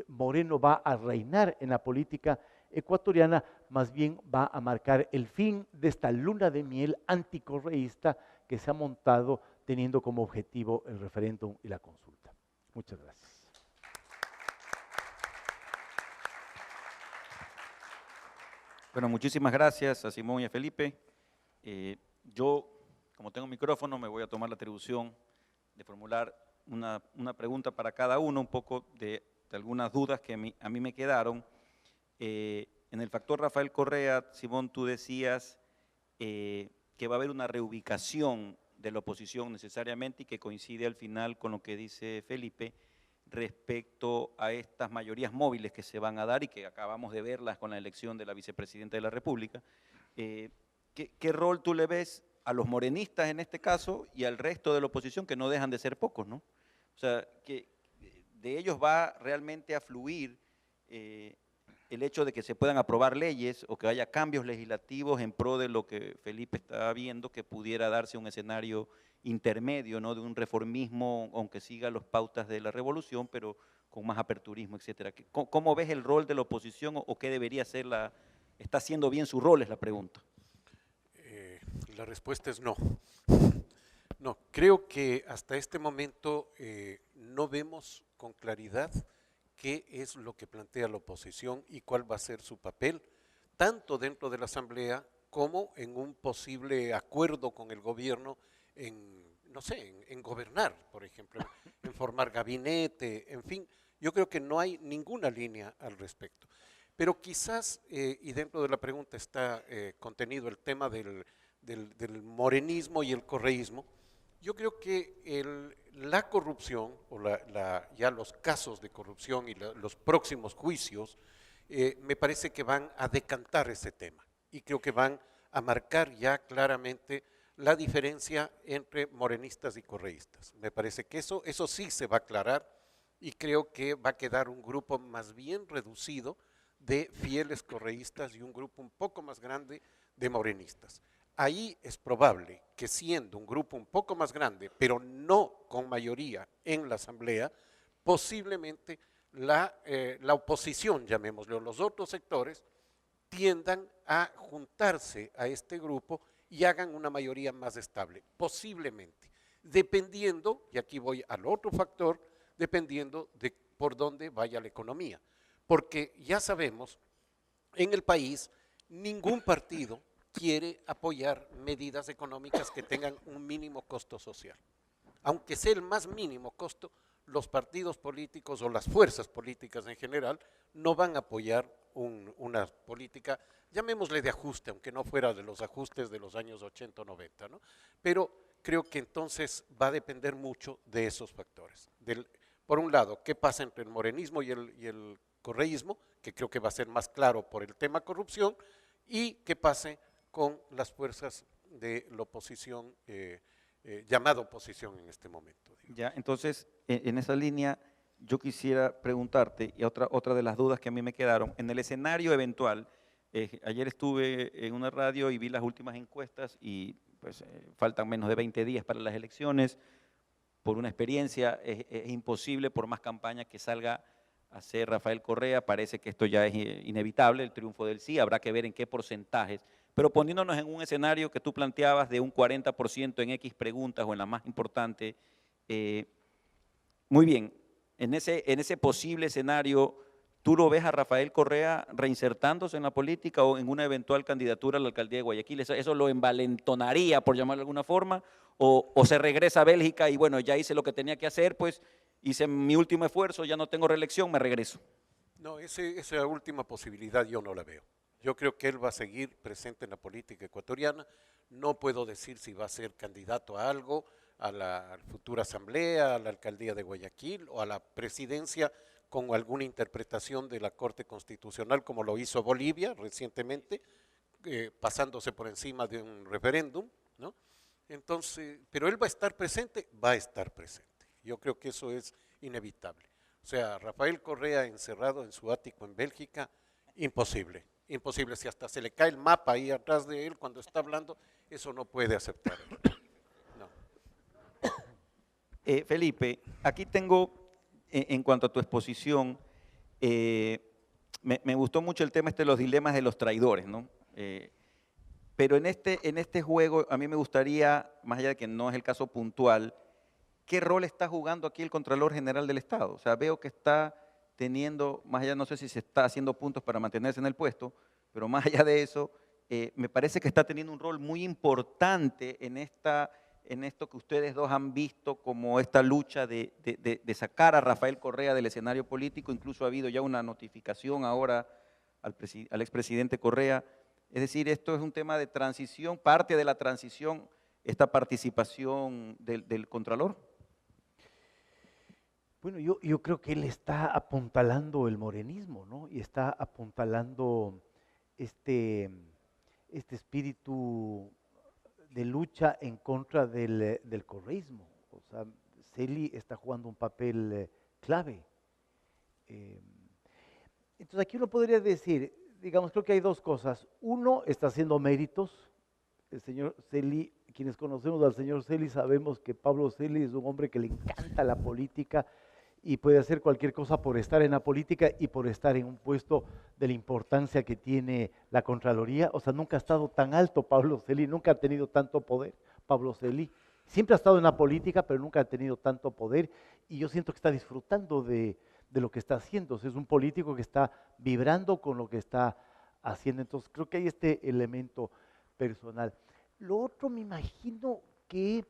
C: Moreno va a reinar en la política ecuatoriana, más bien va a marcar el fin de esta luna de miel anticorreísta que se ha montado teniendo como objetivo el referéndum y la consulta. Muchas gracias.
A: Bueno, muchísimas gracias a Simón y a Felipe. Yo, como tengo micrófono, me voy a tomar la atribución de formular una pregunta para cada uno, un poco de algunas dudas que a mí me quedaron. En el factor Rafael Correa, Simón, tú decías que va a haber una reubicación de la oposición necesariamente y que coincide al final con lo que dice Felipe respecto a estas mayorías móviles que se van a dar y que acabamos de verlas con la elección de la vicepresidenta de la República. ¿Qué rol tú le ves a los morenistas en este caso y al resto de la oposición, que no dejan de ser pocos, ¿no? O sea, que de ellos va realmente a fluir el hecho de que se puedan aprobar leyes o que haya cambios legislativos en pro de lo que Felipe está viendo, que pudiera darse un escenario intermedio, ¿no? De un reformismo, aunque siga las pautas de la revolución, pero con más aperturismo, etcétera. ¿Cómo ves el rol de la oposición o qué debería ser está haciendo bien su rol, es la pregunta?
B: La respuesta es no. No, creo que hasta este momento no vemos con claridad qué es lo que plantea la oposición y cuál va a ser su papel, tanto dentro de la Asamblea como en un posible acuerdo con el gobierno no sé, en gobernar, por ejemplo, en formar gabinete, en fin. Yo creo que no hay ninguna línea al respecto. Pero quizás, y dentro de la pregunta está contenido el tema del morenismo y el correísmo. Yo creo que la corrupción, o ya los casos de corrupción y los próximos juicios, me parece que van a decantar ese tema. Y creo que van a marcar ya claramente la diferencia entre morenistas y correístas. Me parece que eso sí se va a aclarar y creo que va a quedar un grupo más bien reducido de fieles correístas y un grupo un poco más grande de morenistas. Ahí es probable que siendo un grupo un poco más grande, pero no con mayoría en la Asamblea, posiblemente la oposición, llamémoslo, los otros sectores, tiendan a juntarse a este grupo y hagan una mayoría más estable, posiblemente, dependiendo, y aquí voy al otro factor, dependiendo de por dónde vaya la economía. Porque ya sabemos, en el país, ningún partido quiere apoyar medidas económicas que tengan un mínimo costo social. Aunque sea el más mínimo costo, los partidos políticos o las fuerzas políticas en general no van a apoyar una política, llamémosle de ajuste, aunque no fuera de los ajustes de los años 80 o 90, ¿no? Pero creo que entonces va a depender mucho de esos factores. Por un lado, qué pasa entre el morenismo y el correísmo, que creo que va a ser más claro por el tema corrupción, y qué pase con las fuerzas de la oposición llamada oposición en este momento. Digamos.
A: Ya, entonces, en esa línea, yo quisiera preguntarte, y otra de las dudas que a mí me quedaron, en el escenario eventual, ayer estuve en una radio y vi las últimas encuestas y pues faltan menos de 20 días para las elecciones. Por una experiencia, es imposible, por más campaña que salga a hacer Rafael Correa, parece que esto ya es inevitable, el triunfo del sí, habrá que ver en qué porcentajes, pero poniéndonos en un escenario que tú planteabas de un 40% en X preguntas o en la más importante, muy bien, en ese posible escenario, ¿tú lo ves a Rafael Correa reinsertándose en la política o en una eventual candidatura a la alcaldía de Guayaquil? ¿Eso lo envalentonaría, por llamarlo de alguna forma? ¿O se regresa a Bélgica y bueno, ya hice lo que tenía que hacer, pues hice mi último esfuerzo, ya no tengo reelección, me regreso?
B: No, esa última posibilidad yo no la veo. Yo creo que él va a seguir presente en la política ecuatoriana. No puedo decir si va a ser candidato a algo, a la futura asamblea, a la alcaldía de Guayaquil o a la presidencia con alguna interpretación de la Corte Constitucional, como lo hizo Bolivia recientemente, pasándose por encima de un referéndum, ¿no? Entonces, pero él va a estar presente, va a estar presente. Yo creo que eso es inevitable. O sea, Rafael Correa encerrado en su ático en Bélgica, imposible, imposible. Si hasta se le cae el mapa ahí atrás de él cuando está hablando, eso no puede aceptar. No.
A: Felipe, aquí tengo, en cuanto a tu exposición, me gustó mucho el tema de los dilemas de los traidores, ¿no? Pero en este juego a mí me gustaría, más allá de que no es el caso puntual, ¿qué rol está jugando aquí el Contralor General del Estado? O sea, veo que está teniendo, más allá, no sé si se está haciendo puntos para mantenerse en el puesto, pero más allá de eso, me parece que está teniendo un rol muy importante en esto que ustedes dos han visto como esta lucha de sacar a Rafael Correa del escenario político. Incluso ha habido ya una notificación ahora al expresidente Correa. Es decir, esto es un tema de transición, parte de la transición, esta participación del Contralor.
C: Bueno, yo creo que él está apuntalando el morenismo, ¿no? Y está apuntalando este espíritu de lucha en contra del correísmo. O sea, Celi está jugando un papel clave. Entonces aquí uno podría decir, digamos, creo que hay dos cosas. Uno, está haciendo méritos. El señor Celi, quienes conocemos al señor Celi, sabemos que Pablo Celi es un hombre que le encanta la política y puede hacer cualquier cosa por estar en la política y por estar en un puesto de la importancia que tiene la Contraloría. O sea, nunca ha estado tan alto Pablo Celi, nunca ha tenido tanto poder Pablo Celi. Siempre ha estado en la política, pero nunca ha tenido tanto poder y yo siento que está disfrutando de lo que está haciendo. O sea, es un político que está vibrando con lo que está haciendo. Entonces, creo que hay este elemento personal. Lo otro, me imagino que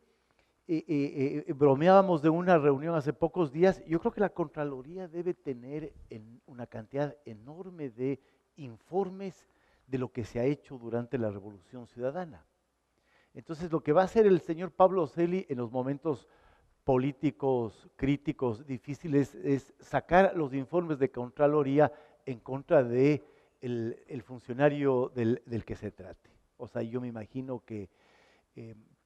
C: bromeábamos de una reunión hace pocos días. Yo creo que la Contraloría debe tener una cantidad enorme de informes de lo que se ha hecho durante la Revolución Ciudadana. Entonces, lo que va a hacer el señor Pablo Celi en los momentos políticos, críticos, difíciles, es sacar los informes de Contraloría en contra de el funcionario del que se trate. O sea, yo me imagino que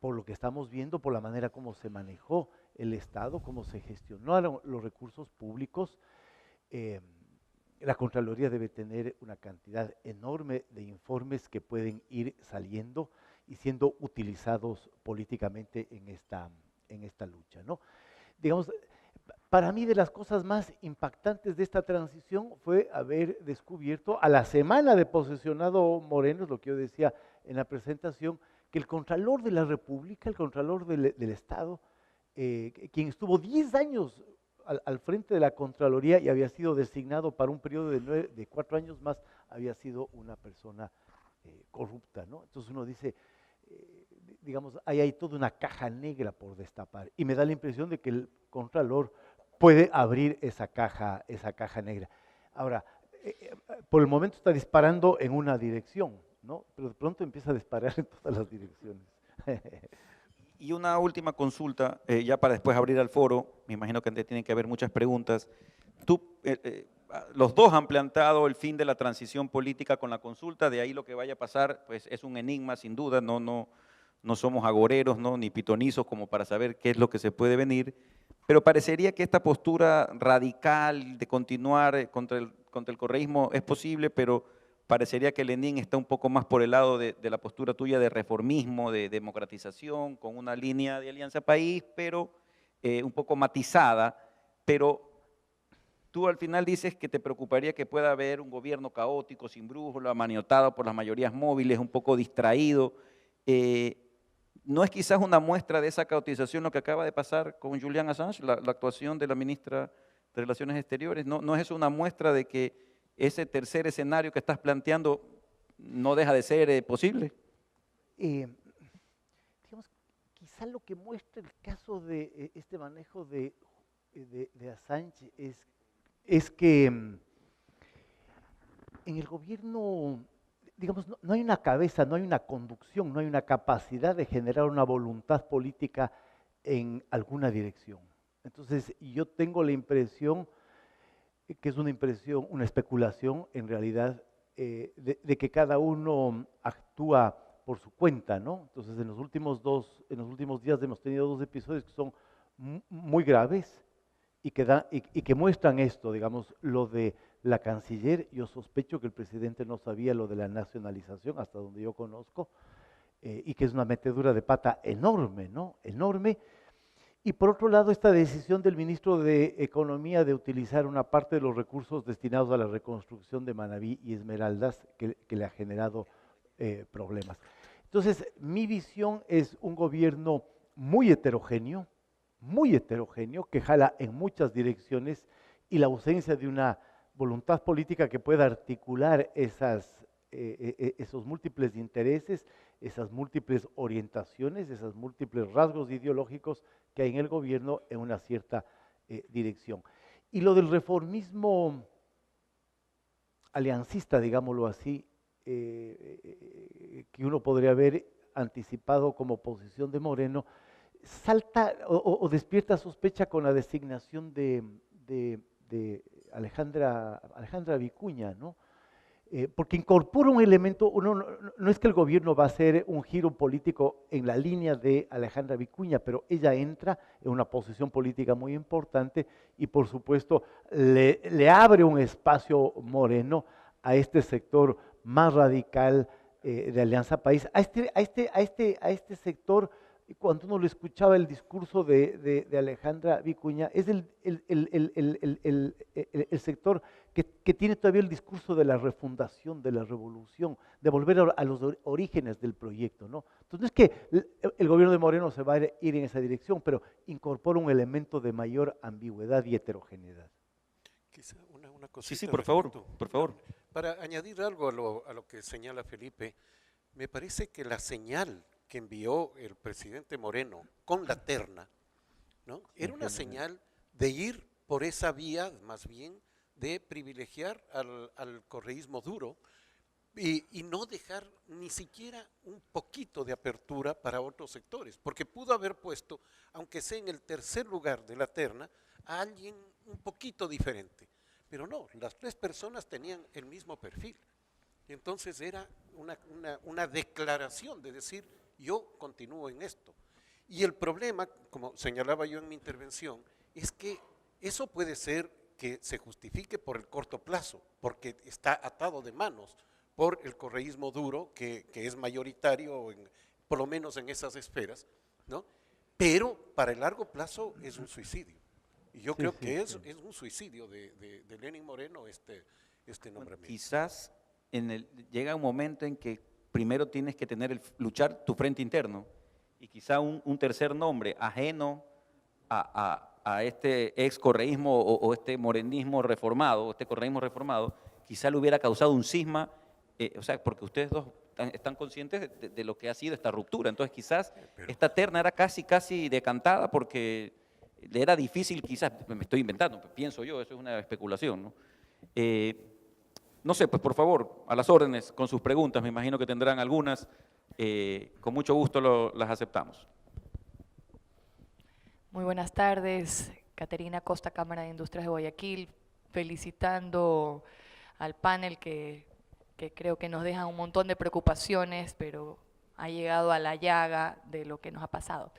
C: por lo que estamos viendo, por la manera como se manejó el Estado, cómo se gestionaron los recursos públicos, la Contraloría debe tener una cantidad enorme de informes que pueden ir saliendo y siendo utilizados políticamente en esta lucha, ¿no? Digamos, para mí de las cosas más impactantes de esta transición fue haber descubierto a la semana de posesionado Moreno, es lo que yo decía en la presentación, que el Contralor de la República, el Contralor del Estado, quien estuvo 10 años al frente de la Contraloría y había sido designado para un periodo de 4 años más, había sido una persona corrupta, ¿no? Entonces uno dice, digamos, hay toda una caja negra por destapar y me da la impresión de que el Contralor puede abrir esa caja negra. Ahora, por el momento está disparando en una dirección, ¿no? Pero de pronto empieza a disparar en todas las direcciones.
A: Y una última consulta, ya para después abrir al foro, me imagino que tienen que haber muchas preguntas. Los dos han planteado el fin de la transición política con la consulta, de ahí lo que vaya a pasar pues es un enigma sin duda, no no somos agoreros, ¿no? Ni pitonizos como para saber qué es lo que se puede venir, pero parecería que esta postura radical de continuar contra el correísmo es posible, pero parecería que Lenin está un poco más por el lado de la postura tuya de reformismo, de democratización, con una línea de Alianza País, pero un poco matizada, pero tú al final dices que te preocuparía que pueda haber un gobierno caótico, sin brújula, maniotado por las mayorías móviles, un poco distraído. ¿No es quizás una muestra de esa caotización lo que acaba de pasar con Julian Assange, la actuación de la ministra de Relaciones Exteriores? ¿No es eso una muestra de que ese tercer escenario que estás planteando no deja de ser posible?
C: Digamos, quizá lo que muestra el caso de este manejo de Assange es que en el gobierno, digamos, no hay una cabeza, no hay una conducción, no hay una capacidad de generar una voluntad política en alguna dirección. Entonces, yo tengo la impresión que es una impresión, una especulación en realidad, de que cada uno actúa por su cuenta, ¿no? Entonces, en los últimos días hemos tenido 2 episodios que son muy graves y que muestran esto, digamos, lo de la canciller. Yo sospecho que el presidente no sabía lo de la nacionalización, hasta donde yo conozco, y que es una metedura de pata enorme, ¿no? Enorme. Y por otro lado, esta decisión del ministro de Economía de utilizar una parte de los recursos destinados a la reconstrucción de Manabí y Esmeraldas, que le ha generado problemas. Entonces, mi visión es un gobierno muy heterogéneo, que jala en muchas direcciones, y la ausencia de una voluntad política que pueda articular esos múltiples intereses, esas múltiples orientaciones, esos múltiples rasgos ideológicos que hay en el gobierno en una cierta dirección. Y lo del reformismo aliancista, digámoslo así, que uno podría haber anticipado como posición de Moreno, salta o despierta sospecha con la designación de Alejandra Vicuña, ¿no? Porque incorpora un elemento, no es que el gobierno va a hacer un giro político en la línea de Alejandra Vicuña, pero ella entra en una posición política muy importante y por supuesto le abre un espacio Moreno a este sector más radical de Alianza País, a este sector. Cuando uno le escuchaba el discurso de Alejandra Vicuña, es el sector que tiene todavía el discurso de la refundación, de la revolución, de volver a los orígenes del proyecto, ¿no? Entonces, no es que el gobierno de Moreno se va a ir en esa dirección, pero incorpora un elemento de mayor ambigüedad y heterogeneidad.
B: Quizá una cosita.
A: Sí, por favor, por favor.
B: Para añadir algo a lo que señala Felipe, me parece que la señal que envió el presidente Moreno con la terna, ¿no? Era una señal de ir por esa vía, más bien, de privilegiar al correísmo duro y no dejar ni siquiera un poquito de apertura para otros sectores, porque pudo haber puesto, aunque sea en el tercer lugar de la terna, a alguien un poquito diferente, pero no, las 3 personas tenían el mismo perfil. Entonces era una declaración de decir, yo continúo en esto. Y el problema, como señalaba yo en mi intervención, es que eso puede ser que se justifique por el corto plazo, porque está atado de manos por el correísmo duro, que es mayoritario, por lo menos en esas esferas, ¿no? Pero para el largo plazo es un suicidio. Y yo creo que es un suicidio de Lenín Moreno este nombramiento.
A: Quizás llega un momento en que primero tienes que luchar tu frente interno, y quizá un tercer nombre ajeno a este ex correísmo o este morenismo reformado, este correísmo reformado, quizá le hubiera causado un cisma, o sea, porque ustedes dos están conscientes de lo que ha sido esta ruptura. Entonces quizás esta terna era casi decantada porque le era difícil, quizás, me estoy inventando, pienso yo, eso es una especulación, ¿no? No sé, pues por favor, a las órdenes con sus preguntas, me imagino que tendrán algunas, con mucho gusto las aceptamos.
D: Muy buenas tardes, Caterina Costa, Cámara de Industrias de Guayaquil, felicitando al panel que creo que nos deja un montón de preocupaciones, pero ha llegado a la llaga de lo que nos ha pasado.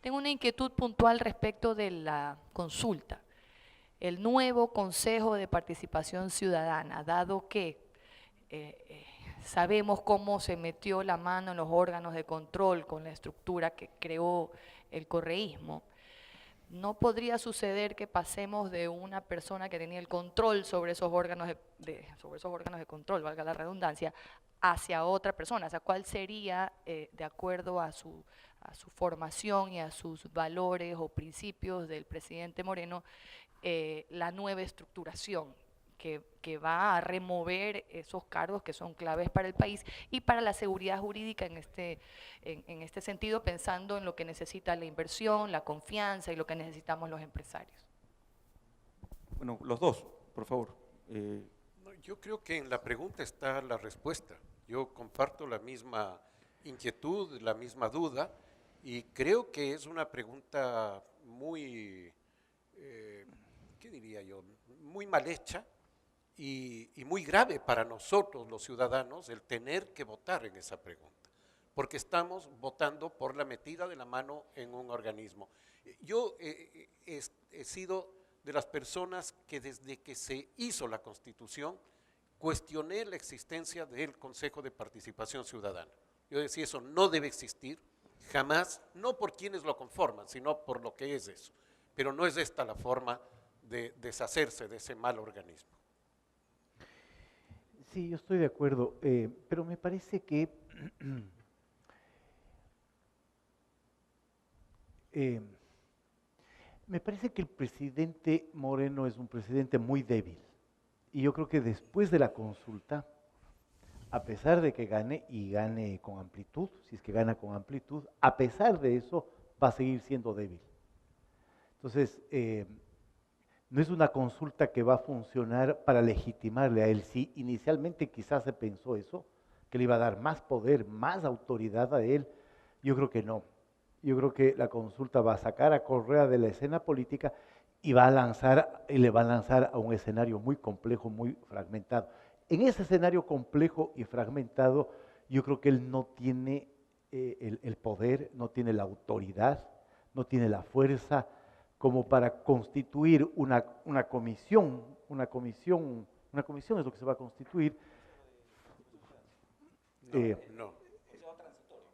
D: Tengo una inquietud puntual respecto de la consulta. El nuevo Consejo de Participación Ciudadana, dado que sabemos cómo se metió la mano en los órganos de control con la estructura que creó el correísmo, ¿no podría suceder que pasemos de una persona que tenía el control sobre esos órganos de control, valga la redundancia, hacia otra persona? O sea, ¿cuál sería, de acuerdo a su formación y a sus valores o principios del presidente Moreno, la nueva estructuración que va a remover esos cargos que son claves para el país y para la seguridad jurídica en este sentido, pensando en lo que necesita la inversión, la confianza y lo que necesitamos los empresarios?
A: Bueno, los dos, por favor.
B: No, yo creo que en la pregunta está la respuesta. Yo comparto la misma inquietud, la misma duda, y creo que es una pregunta muy, ¿qué diría yo?, muy mal hecha y muy grave para nosotros los ciudadanos el tener que votar en esa pregunta, porque estamos votando por la metida de la mano en un organismo. Yo he sido de las personas que desde que se hizo la Constitución cuestioné la existencia del Consejo de Participación Ciudadana. Yo decía, eso no debe existir jamás, no por quienes lo conforman, sino por lo que es eso. Pero no es esta la forma de deshacerse de ese mal organismo.
C: Sí, yo estoy de acuerdo, pero me parece que el presidente Moreno es un presidente muy débil. Y yo creo que después de la consulta, a pesar de que gane, y gane con amplitud, si es que gana con amplitud, a pesar de eso, va a seguir siendo débil. Entonces, no es una consulta que va a funcionar para legitimarle a él. Si inicialmente quizás se pensó eso, que le iba a dar más poder, más autoridad a él, yo creo que no. Yo creo que la consulta va a sacar a Correa de la escena política y le va a lanzar a un escenario muy complejo, muy fragmentado. En ese escenario complejo y fragmentado, yo creo que él no tiene el poder, no tiene la autoridad, no tiene la fuerza como para constituir una comisión es lo que se va a constituir.
B: No.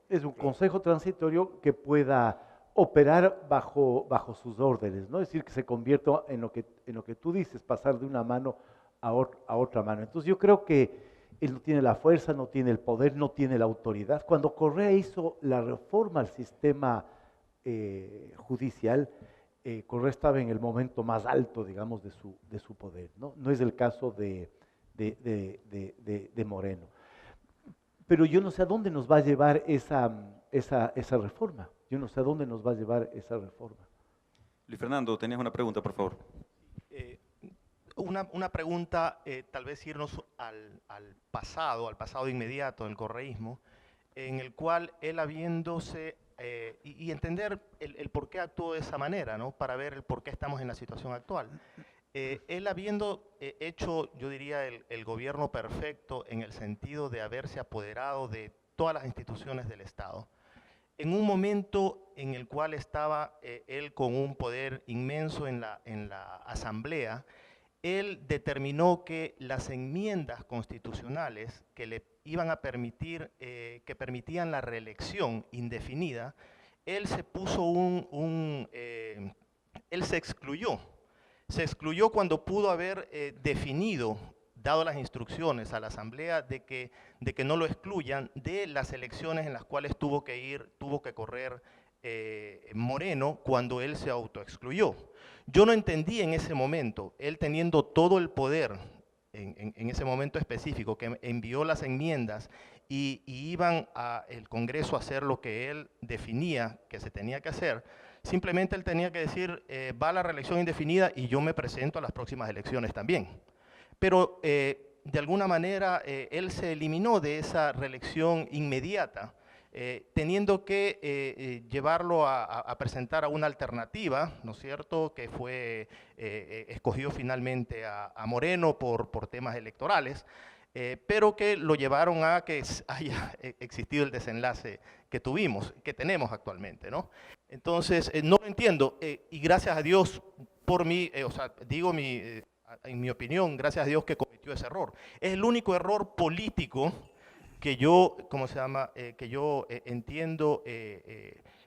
C: Es un consejo transitorio que pueda operar bajo sus órdenes, ¿no? Es decir, que se convierta en lo que tú dices, pasar de una mano a otra mano. Entonces yo creo que él no tiene la fuerza, no tiene el poder, no tiene la autoridad. Cuando Correa hizo la reforma al sistema judicial, Correa estaba en el momento más alto, digamos, de su poder, ¿no? No es el caso de Moreno. Pero yo no sé a dónde nos va a llevar esa reforma. Yo no sé a dónde nos va a llevar esa reforma.
A: Luis Fernando, tenías una pregunta, por favor.
E: Una pregunta, tal vez irnos al pasado inmediato del correísmo, en el cual él habiéndose, y entender el por qué actuó de esa manera, ¿no? Para ver el por qué estamos en la situación actual. Él habiendo hecho, yo diría, el gobierno perfecto en el sentido de haberse apoderado de todas las instituciones del Estado, en un momento en el cual estaba él con un poder inmenso en la Asamblea, él determinó que las enmiendas constitucionales que le iban a permitir, que permitían la reelección indefinida, él se puso él se excluyó. Se excluyó cuando pudo haber definido, dado las instrucciones a la Asamblea de que no lo excluyan de las elecciones en las cuales tuvo que correr Moreno cuando él se autoexcluyó. Yo no entendí en ese momento, él teniendo todo el poder en ese momento específico, que envió las enmiendas y iban al Congreso a hacer lo que él definía que se tenía que hacer. Simplemente él tenía que decir, va a la reelección indefinida y yo me presento a las próximas elecciones también. Pero de alguna manera él se eliminó de esa reelección inmediata, teniendo que llevarlo a presentar a una alternativa, ¿no es cierto?, que escogió finalmente a Moreno por temas electorales. pero que lo llevaron a que haya existido el desenlace que tenemos actualmente, ¿no? Entonces, no lo entiendo, y gracias a Dios por mí, en mi opinión, gracias a Dios que cometió ese error. Es el único error político que yo, entiendo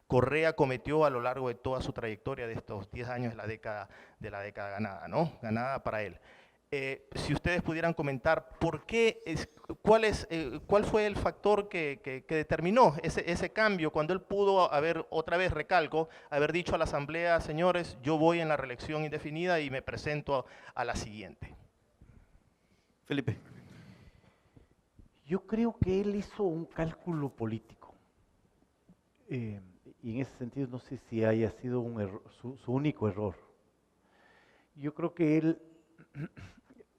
E: Correa cometió a lo largo de toda su trayectoria de estos 10 años de la década ganada, ¿no? Ganada para él. Si ustedes pudieran comentar cuál fue el factor que determinó ese cambio, cuando él pudo haber, otra vez recalco, haber dicho a la Asamblea, señores, yo voy en la reelección indefinida y me presento a la siguiente.
A: Felipe.
C: Yo creo que él hizo un cálculo político. Y en ese sentido no sé si haya sido un error, su único error. Yo creo que él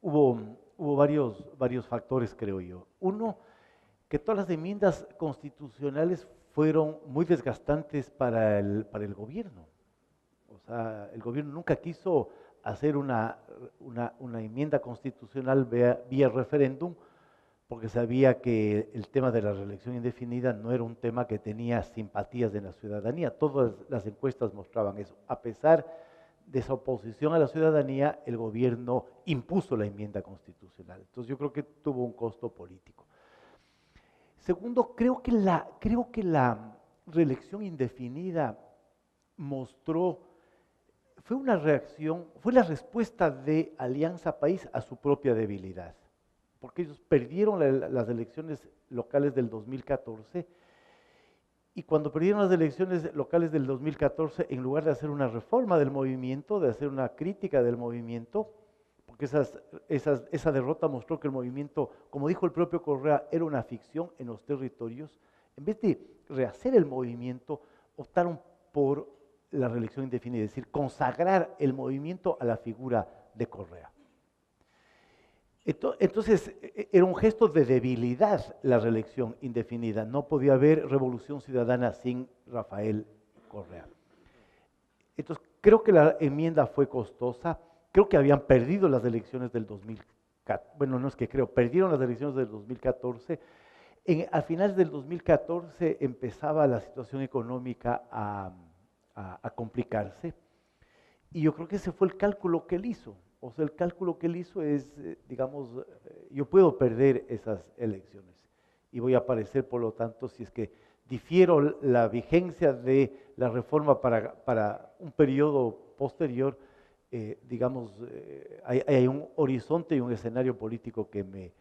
C: hubo varios factores, creo yo. Uno, que todas las enmiendas constitucionales fueron muy desgastantes para el gobierno. O sea, el gobierno nunca quiso hacer una enmienda constitucional vía referéndum, porque sabía que el tema de la reelección indefinida no era un tema que tenía simpatías de la ciudadanía. Todas las encuestas mostraban eso. A pesar de esa oposición a la ciudadanía, el gobierno impuso la enmienda constitucional. Entonces yo creo que tuvo un costo político. Segundo, creo que la reelección indefinida fue la respuesta de Alianza País a su propia debilidad, porque ellos perdieron las elecciones locales del 2014, y cuando perdieron las elecciones locales del 2014, en lugar de hacer una reforma del movimiento, de hacer una crítica del movimiento, porque esa derrota mostró que el movimiento, como dijo el propio Correa, era una ficción en los territorios, en vez de rehacer el movimiento, optaron por la reelección indefinida, es decir, consagrar el movimiento a la figura de Correa. Entonces, era un gesto de debilidad la reelección indefinida. No podía haber revolución ciudadana sin Rafael Correa. Entonces, creo que la enmienda fue costosa. Creo que habían perdido las elecciones del 2014. Bueno, no es que creo, perdieron las elecciones del 2014. Al final del 2014 empezaba la situación económica a complicarse. Y yo creo que ese fue el cálculo que él hizo. O sea, el cálculo que él hizo es, digamos, yo puedo perder esas elecciones y voy a aparecer, por lo tanto, si es que difiero la vigencia de la reforma para un periodo posterior, digamos, hay un horizonte y un escenario político que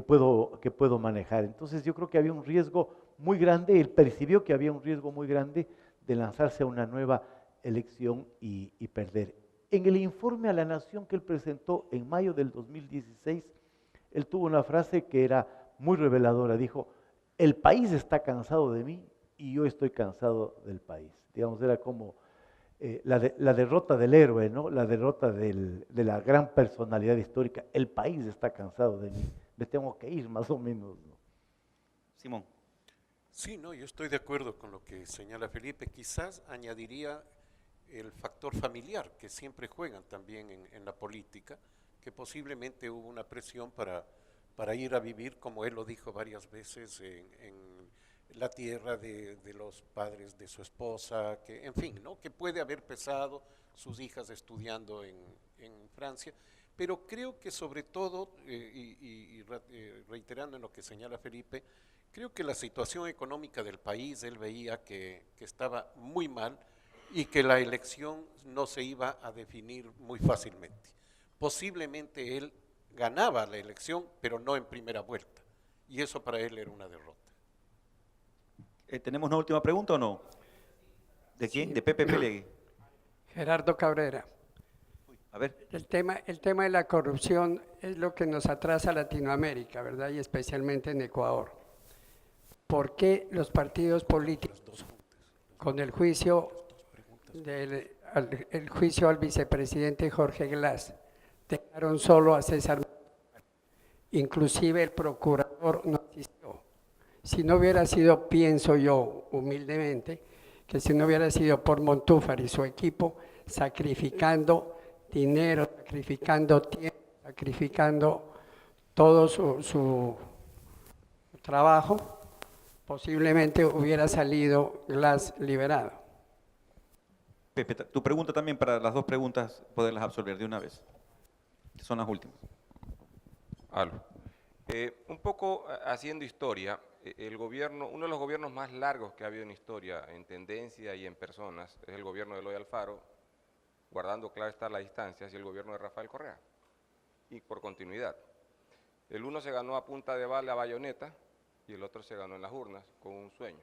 C: puedo manejar. Entonces yo creo que había un riesgo muy grande, él percibió que había un riesgo muy grande de lanzarse a una nueva elección y perder. En el informe a la Nación que él presentó en mayo del 2016, él tuvo una frase que era muy reveladora. Dijo, el país está cansado de mí y yo estoy cansado del país. Digamos, era como la derrota del héroe, ¿no? La derrota de la gran personalidad histórica. El país está cansado de mí, me tengo que ir más o menos, ¿no?
A: Simón.
B: Sí, no, yo estoy de acuerdo con lo que señala Felipe. Quizás añadiría el factor familiar, que siempre juegan también en la política, que posiblemente hubo una presión para ir a vivir, como él lo dijo varias veces, en la tierra de los padres de su esposa, que en fin, ¿no? Que puede haber pesado, sus hijas estudiando en Francia, pero creo que sobre todo, reiterando en lo que señala Felipe, creo que la situación económica del país, él veía que estaba muy mal, y que la elección no se iba a definir muy fácilmente. Posiblemente él ganaba la elección, pero no en primera vuelta, y eso para él era una derrota.
A: ¿Tenemos una última pregunta o no? ¿De quién? Sí. De Pepe Pelegui.
F: Gerardo Cabrera.
A: A ver.
F: El tema de la corrupción es lo que nos atrasa a Latinoamérica, ¿verdad? Y especialmente en Ecuador. ¿Por qué los partidos políticos, con el juicio el juicio al vicepresidente Jorge Glass, dejaron solo a César? Inclusive el procurador no asistió. Si no hubiera sido, pienso yo humildemente, que si no hubiera sido por Montúfar y su equipo sacrificando dinero, sacrificando tiempo, sacrificando todo su trabajo, posiblemente hubiera salido Glass liberado.
A: Pepe, tu pregunta también, para las dos preguntas poderlas absorber de una vez, que son las últimas.
G: Aló. Un poco haciendo historia, el gobierno, uno de los gobiernos más largos que ha habido en historia, en tendencia y en personas, es el gobierno de Eloy Alfaro, guardando claro está las distancias, y el gobierno de Rafael Correa, y por continuidad. El uno se ganó a punta de bala, a bayoneta, y el otro se ganó en las urnas, con un sueño.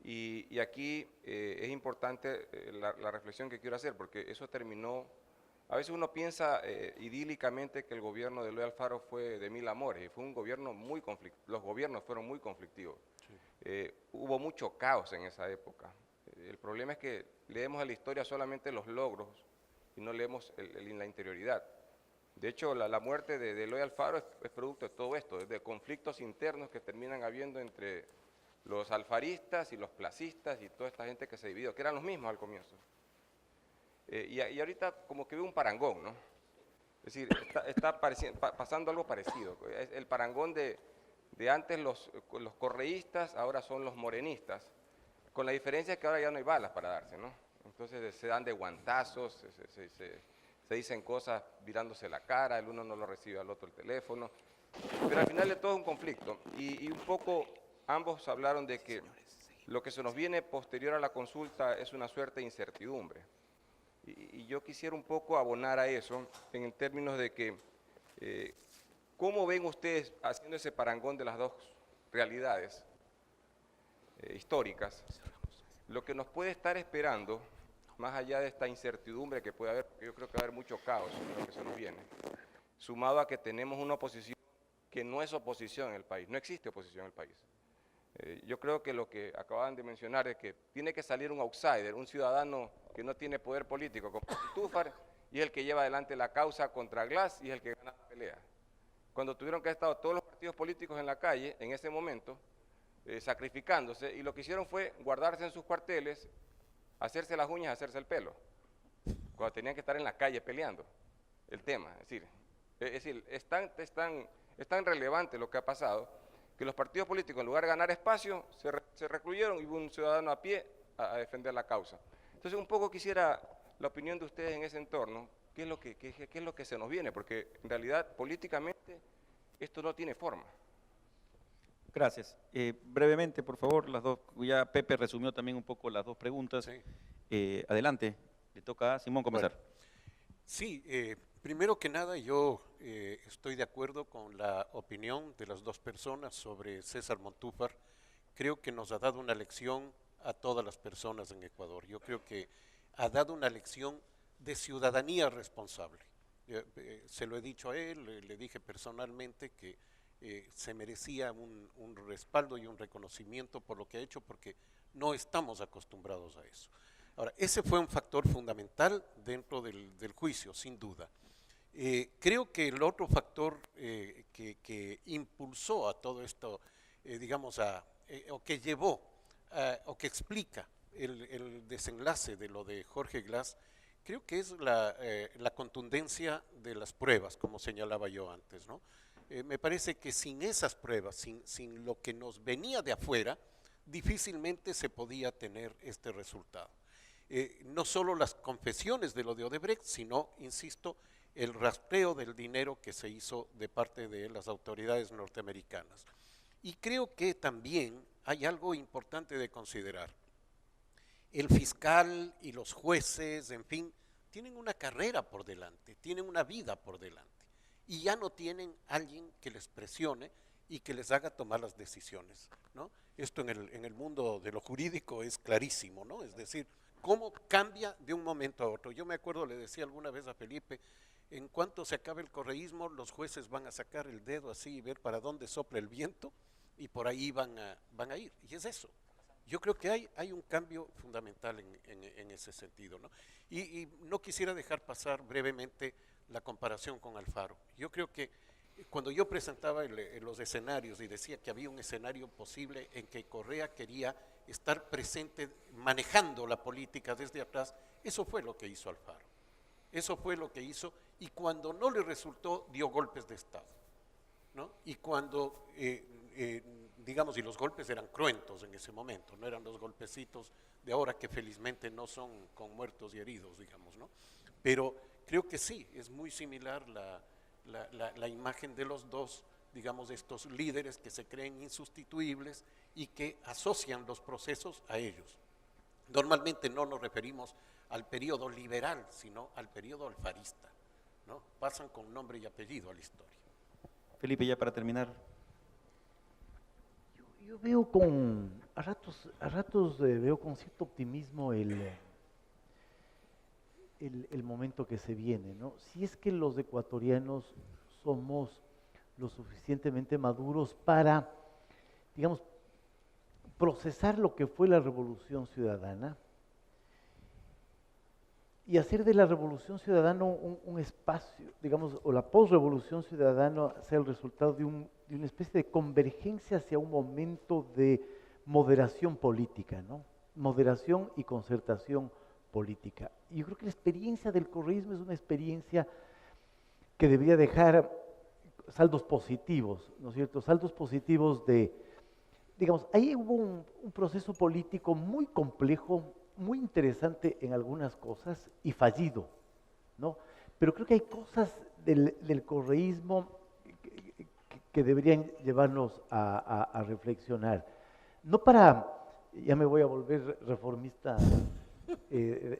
G: Y aquí es importante la reflexión que quiero hacer, porque eso terminó. A veces uno piensa idílicamente que el gobierno de Eloy Alfaro fue de mil amores, y fue un gobierno muy conflictivo, los gobiernos fueron muy conflictivos. Sí. Hubo mucho caos en esa época. El problema es que leemos en la historia solamente los logros y no leemos la interioridad. De hecho, la muerte de Eloy Alfaro es producto de todo esto, de conflictos internos que terminan habiendo entre los alfaristas y los placistas y toda esta gente que se dividió, que eran los mismos al comienzo. Y ahorita como que veo un parangón, ¿no? Es decir, está pasando algo parecido. El parangón de antes los correístas, ahora son los morenistas, con la diferencia que ahora ya no hay balas para darse, ¿no? Entonces se dan de guantazos, se dicen cosas virándose la cara, el uno no lo recibe al otro el teléfono, pero al final de todo es un conflicto. Y un poco ambos hablaron de que lo que se nos viene posterior a la consulta es una suerte de incertidumbre. Y yo quisiera un poco abonar a eso en términos de que, ¿cómo ven ustedes haciendo ese parangón de las dos realidades históricas? Lo que nos puede estar esperando, más allá de esta incertidumbre que puede haber, porque yo creo que va a haber mucho caos en lo que se nos viene, sumado a que tenemos una oposición que no es oposición en el país, no existe oposición en el país. Yo creo que lo que acababan de mencionar es que tiene que salir un outsider, un ciudadano que no tiene poder político, como Montúfar, y es el que lleva adelante la causa contra Glass y es el que gana la pelea. Cuando tuvieron que haber estado todos los partidos políticos en la calle, en ese momento, sacrificándose, y lo que hicieron fue guardarse en sus cuarteles, hacerse las uñas, hacerse el pelo, cuando tenían que estar en la calle peleando el tema. Es tan relevante lo que ha pasado, que los partidos políticos, en lugar de ganar espacio, se recluyeron y hubo un ciudadano a pie a defender la causa. Entonces, un poco quisiera la opinión de ustedes en ese entorno, qué es lo que se nos viene, porque en realidad, políticamente, esto no tiene forma.
A: Gracias. Brevemente, por favor, las dos, ya Pepe resumió también un poco las dos preguntas. Sí. Adelante, le toca a Simón comenzar.
B: Bueno, sí, primero que nada yo estoy de acuerdo con la opinión de las dos personas sobre César Montúfar. Creo que nos ha dado una lección a todas las personas en Ecuador. Yo creo que ha dado una lección de ciudadanía responsable. Se lo he dicho a él, le dije personalmente que se merecía un respaldo y un reconocimiento por lo que ha hecho, porque no estamos acostumbrados a eso. Ahora, ese fue un factor fundamental dentro del juicio, sin duda. Creo que el otro factor que impulsó a todo esto, digamos, o que llevó, o que explica el desenlace de lo de Jorge Glass, creo que es la contundencia de las pruebas, como señalaba yo antes, ¿no? Me parece que sin esas pruebas, sin lo que nos venía de afuera, difícilmente se podía tener este resultado. No solo las confesiones de lo de Odebrecht, sino, insisto, el rastreo del dinero que se hizo de parte de las autoridades norteamericanas. Y creo que también hay algo importante de considerar. El fiscal y los jueces, en fin, tienen una carrera por delante, tienen una vida por delante, y ya no tienen alguien que les presione y que les haga tomar las decisiones, ¿no? Esto en el mundo de lo jurídico es clarísimo, ¿no? Es decir, cómo cambia de un momento a otro. Yo me acuerdo, le decía alguna vez a Felipe, en cuanto se acabe el correísmo, los jueces van a sacar el dedo así y ver para dónde sopla el viento, y por ahí van a ir, y es eso. Yo creo que hay un cambio fundamental en ese sentido, ¿no? Y no quisiera dejar pasar brevemente la comparación con Alfaro. Yo creo que cuando yo presentaba los escenarios y decía que había un escenario posible en que Correa quería estar presente manejando la política desde atrás, eso fue lo que hizo Alfaro. Eso fue lo que hizo, y cuando no le resultó, dio golpes de Estado. ¿no? Y cuando, digamos, y los golpes eran cruentos en ese momento, no eran los golpecitos de ahora que felizmente no son con muertos y heridos, digamos, ¿no? Pero creo que sí, es muy similar la imagen de los dos, digamos, estos líderes que se creen insustituibles y que asocian los procesos a ellos. Normalmente no nos referimos al periodo liberal, sino al periodo alfarista, ¿no? Pasan con nombre y apellido a la historia.
A: Felipe, ya para terminar.
C: Yo veo a ratos veo con cierto optimismo el momento que se viene, ¿no? Si es que los ecuatorianos somos lo suficientemente maduros para, digamos, procesar lo que fue la Revolución Ciudadana y hacer de la Revolución Ciudadana un espacio, digamos, o la posrevolución ciudadana sea el resultado de una especie de convergencia hacia un momento de moderación política, ¿no? Moderación y concertación política. Y yo creo que la experiencia del correísmo es una experiencia que debería dejar saldos positivos, ¿no es cierto? Saldos positivos de, digamos, ahí hubo un proceso político muy complejo, muy interesante en algunas cosas y fallido, ¿no? Pero creo que hay cosas del correísmo que deberían llevarnos a reflexionar. No para, ya me voy a volver reformista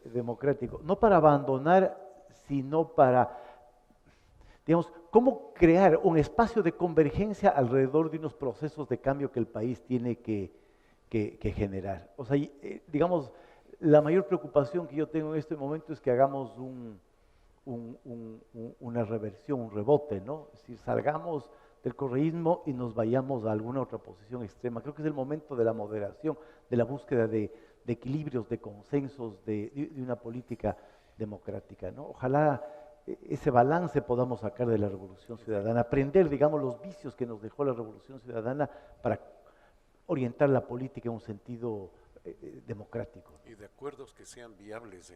C: democrático, no para abandonar, sino para, digamos, cómo crear un espacio de convergencia alrededor de unos procesos de cambio que el país tiene que generar. O sea, digamos, la mayor preocupación que yo tengo en este momento es que hagamos una reversión, un rebote, ¿no? Es decir, salgamos del correísmo y nos vayamos a alguna otra posición extrema. Creo que es el momento de la moderación, de la búsqueda de equilibrios, de consensos, de una política democrática, ¿no? Ojalá ese balance podamos sacar de la Revolución Ciudadana, aprender, digamos, los vicios que nos dejó la Revolución Ciudadana para orientar la política en un sentido democrático.
B: Y de acuerdos que sean viables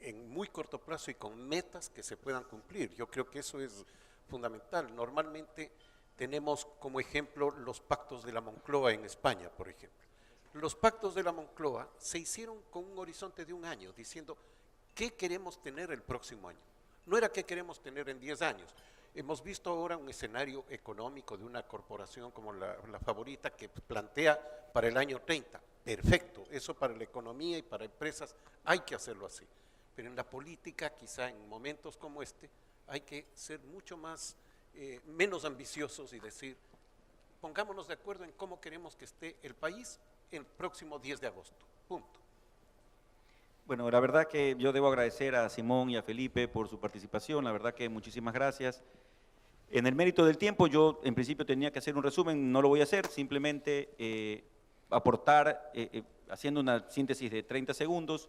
B: en muy corto plazo y con metas que se puedan cumplir. Yo creo que eso es fundamental. Normalmente tenemos como ejemplo los pactos de la Moncloa en España, por ejemplo. Los pactos de la Moncloa se hicieron con un horizonte de un año, diciendo qué queremos tener el próximo año. No era qué queremos tener en 10 años. Hemos visto ahora un escenario económico de una corporación como la Favorita que plantea para el año 30. Perfecto, eso para la economía y para empresas hay que hacerlo así. Pero en la política, quizá en momentos como este, hay que ser mucho más, menos ambiciosos y decir, pongámonos de acuerdo en cómo queremos que esté el país el próximo 10 de agosto. Punto.
A: Bueno, la verdad que yo debo agradecer a Simón y a Felipe por su participación, la verdad que muchísimas gracias. En el mérito del tiempo, yo en principio tenía que hacer un resumen, no lo voy a hacer, simplemente aportar, haciendo una síntesis de 30 segundos,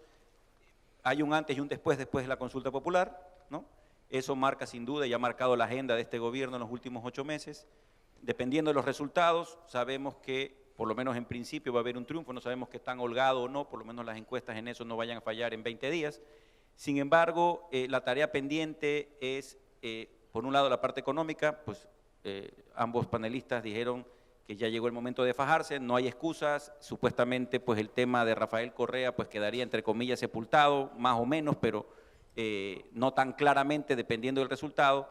A: hay un antes y un después de la consulta popular, ¿no? Eso marca sin duda y ha marcado la agenda de este gobierno en los últimos 8 meses. Dependiendo de los resultados, sabemos que, por lo menos en principio, va a haber un triunfo, no sabemos qué tan holgado o no, por lo menos las encuestas en eso no vayan a fallar en 20 días. Sin embargo, la tarea pendiente es, por un lado, la parte económica, pues ambos panelistas dijeron que ya llegó el momento de fajarse, no hay excusas, supuestamente pues el tema de Rafael Correa pues quedaría entre comillas sepultado, más o menos, pero no tan claramente dependiendo del resultado.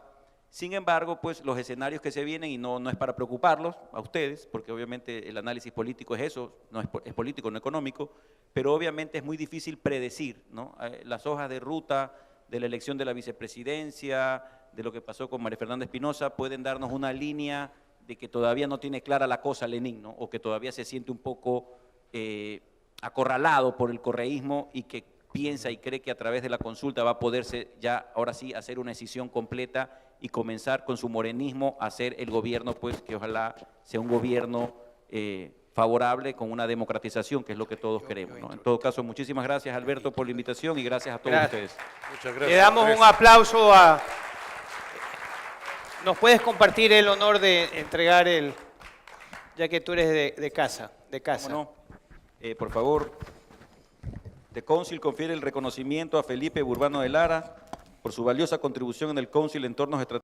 A: Sin embargo, pues los escenarios que se vienen, y no es para preocuparlos a ustedes, porque obviamente el análisis político es eso, no es político, no económico, pero obviamente es muy difícil predecir, ¿no? Las hojas de ruta de la elección de la vicepresidencia, de lo que pasó con María Fernanda Espinosa, pueden darnos una línea de que todavía no tiene clara la cosa Lenín, ¿no? O que todavía se siente un poco acorralado por el correísmo y que piensa y cree que a través de la consulta va a poderse ya, ahora sí, hacer una decisión completa y comenzar con su morenismo a hacer el gobierno, pues que ojalá sea un gobierno favorable con una democratización, que es lo que todos queremos, ¿no? En todo caso, muchísimas gracias, Alberto, por la invitación y gracias a todos ustedes.
B: Muchas gracias.
H: Le damos un aplauso a... ¿Nos puedes compartir el honor de entregar el... ya que tú eres de casa?
A: ¿Cómo no? Por favor, The Council confiere el reconocimiento a Felipe Burbano de Lara por su valiosa contribución en el Council en entornos estratégicos.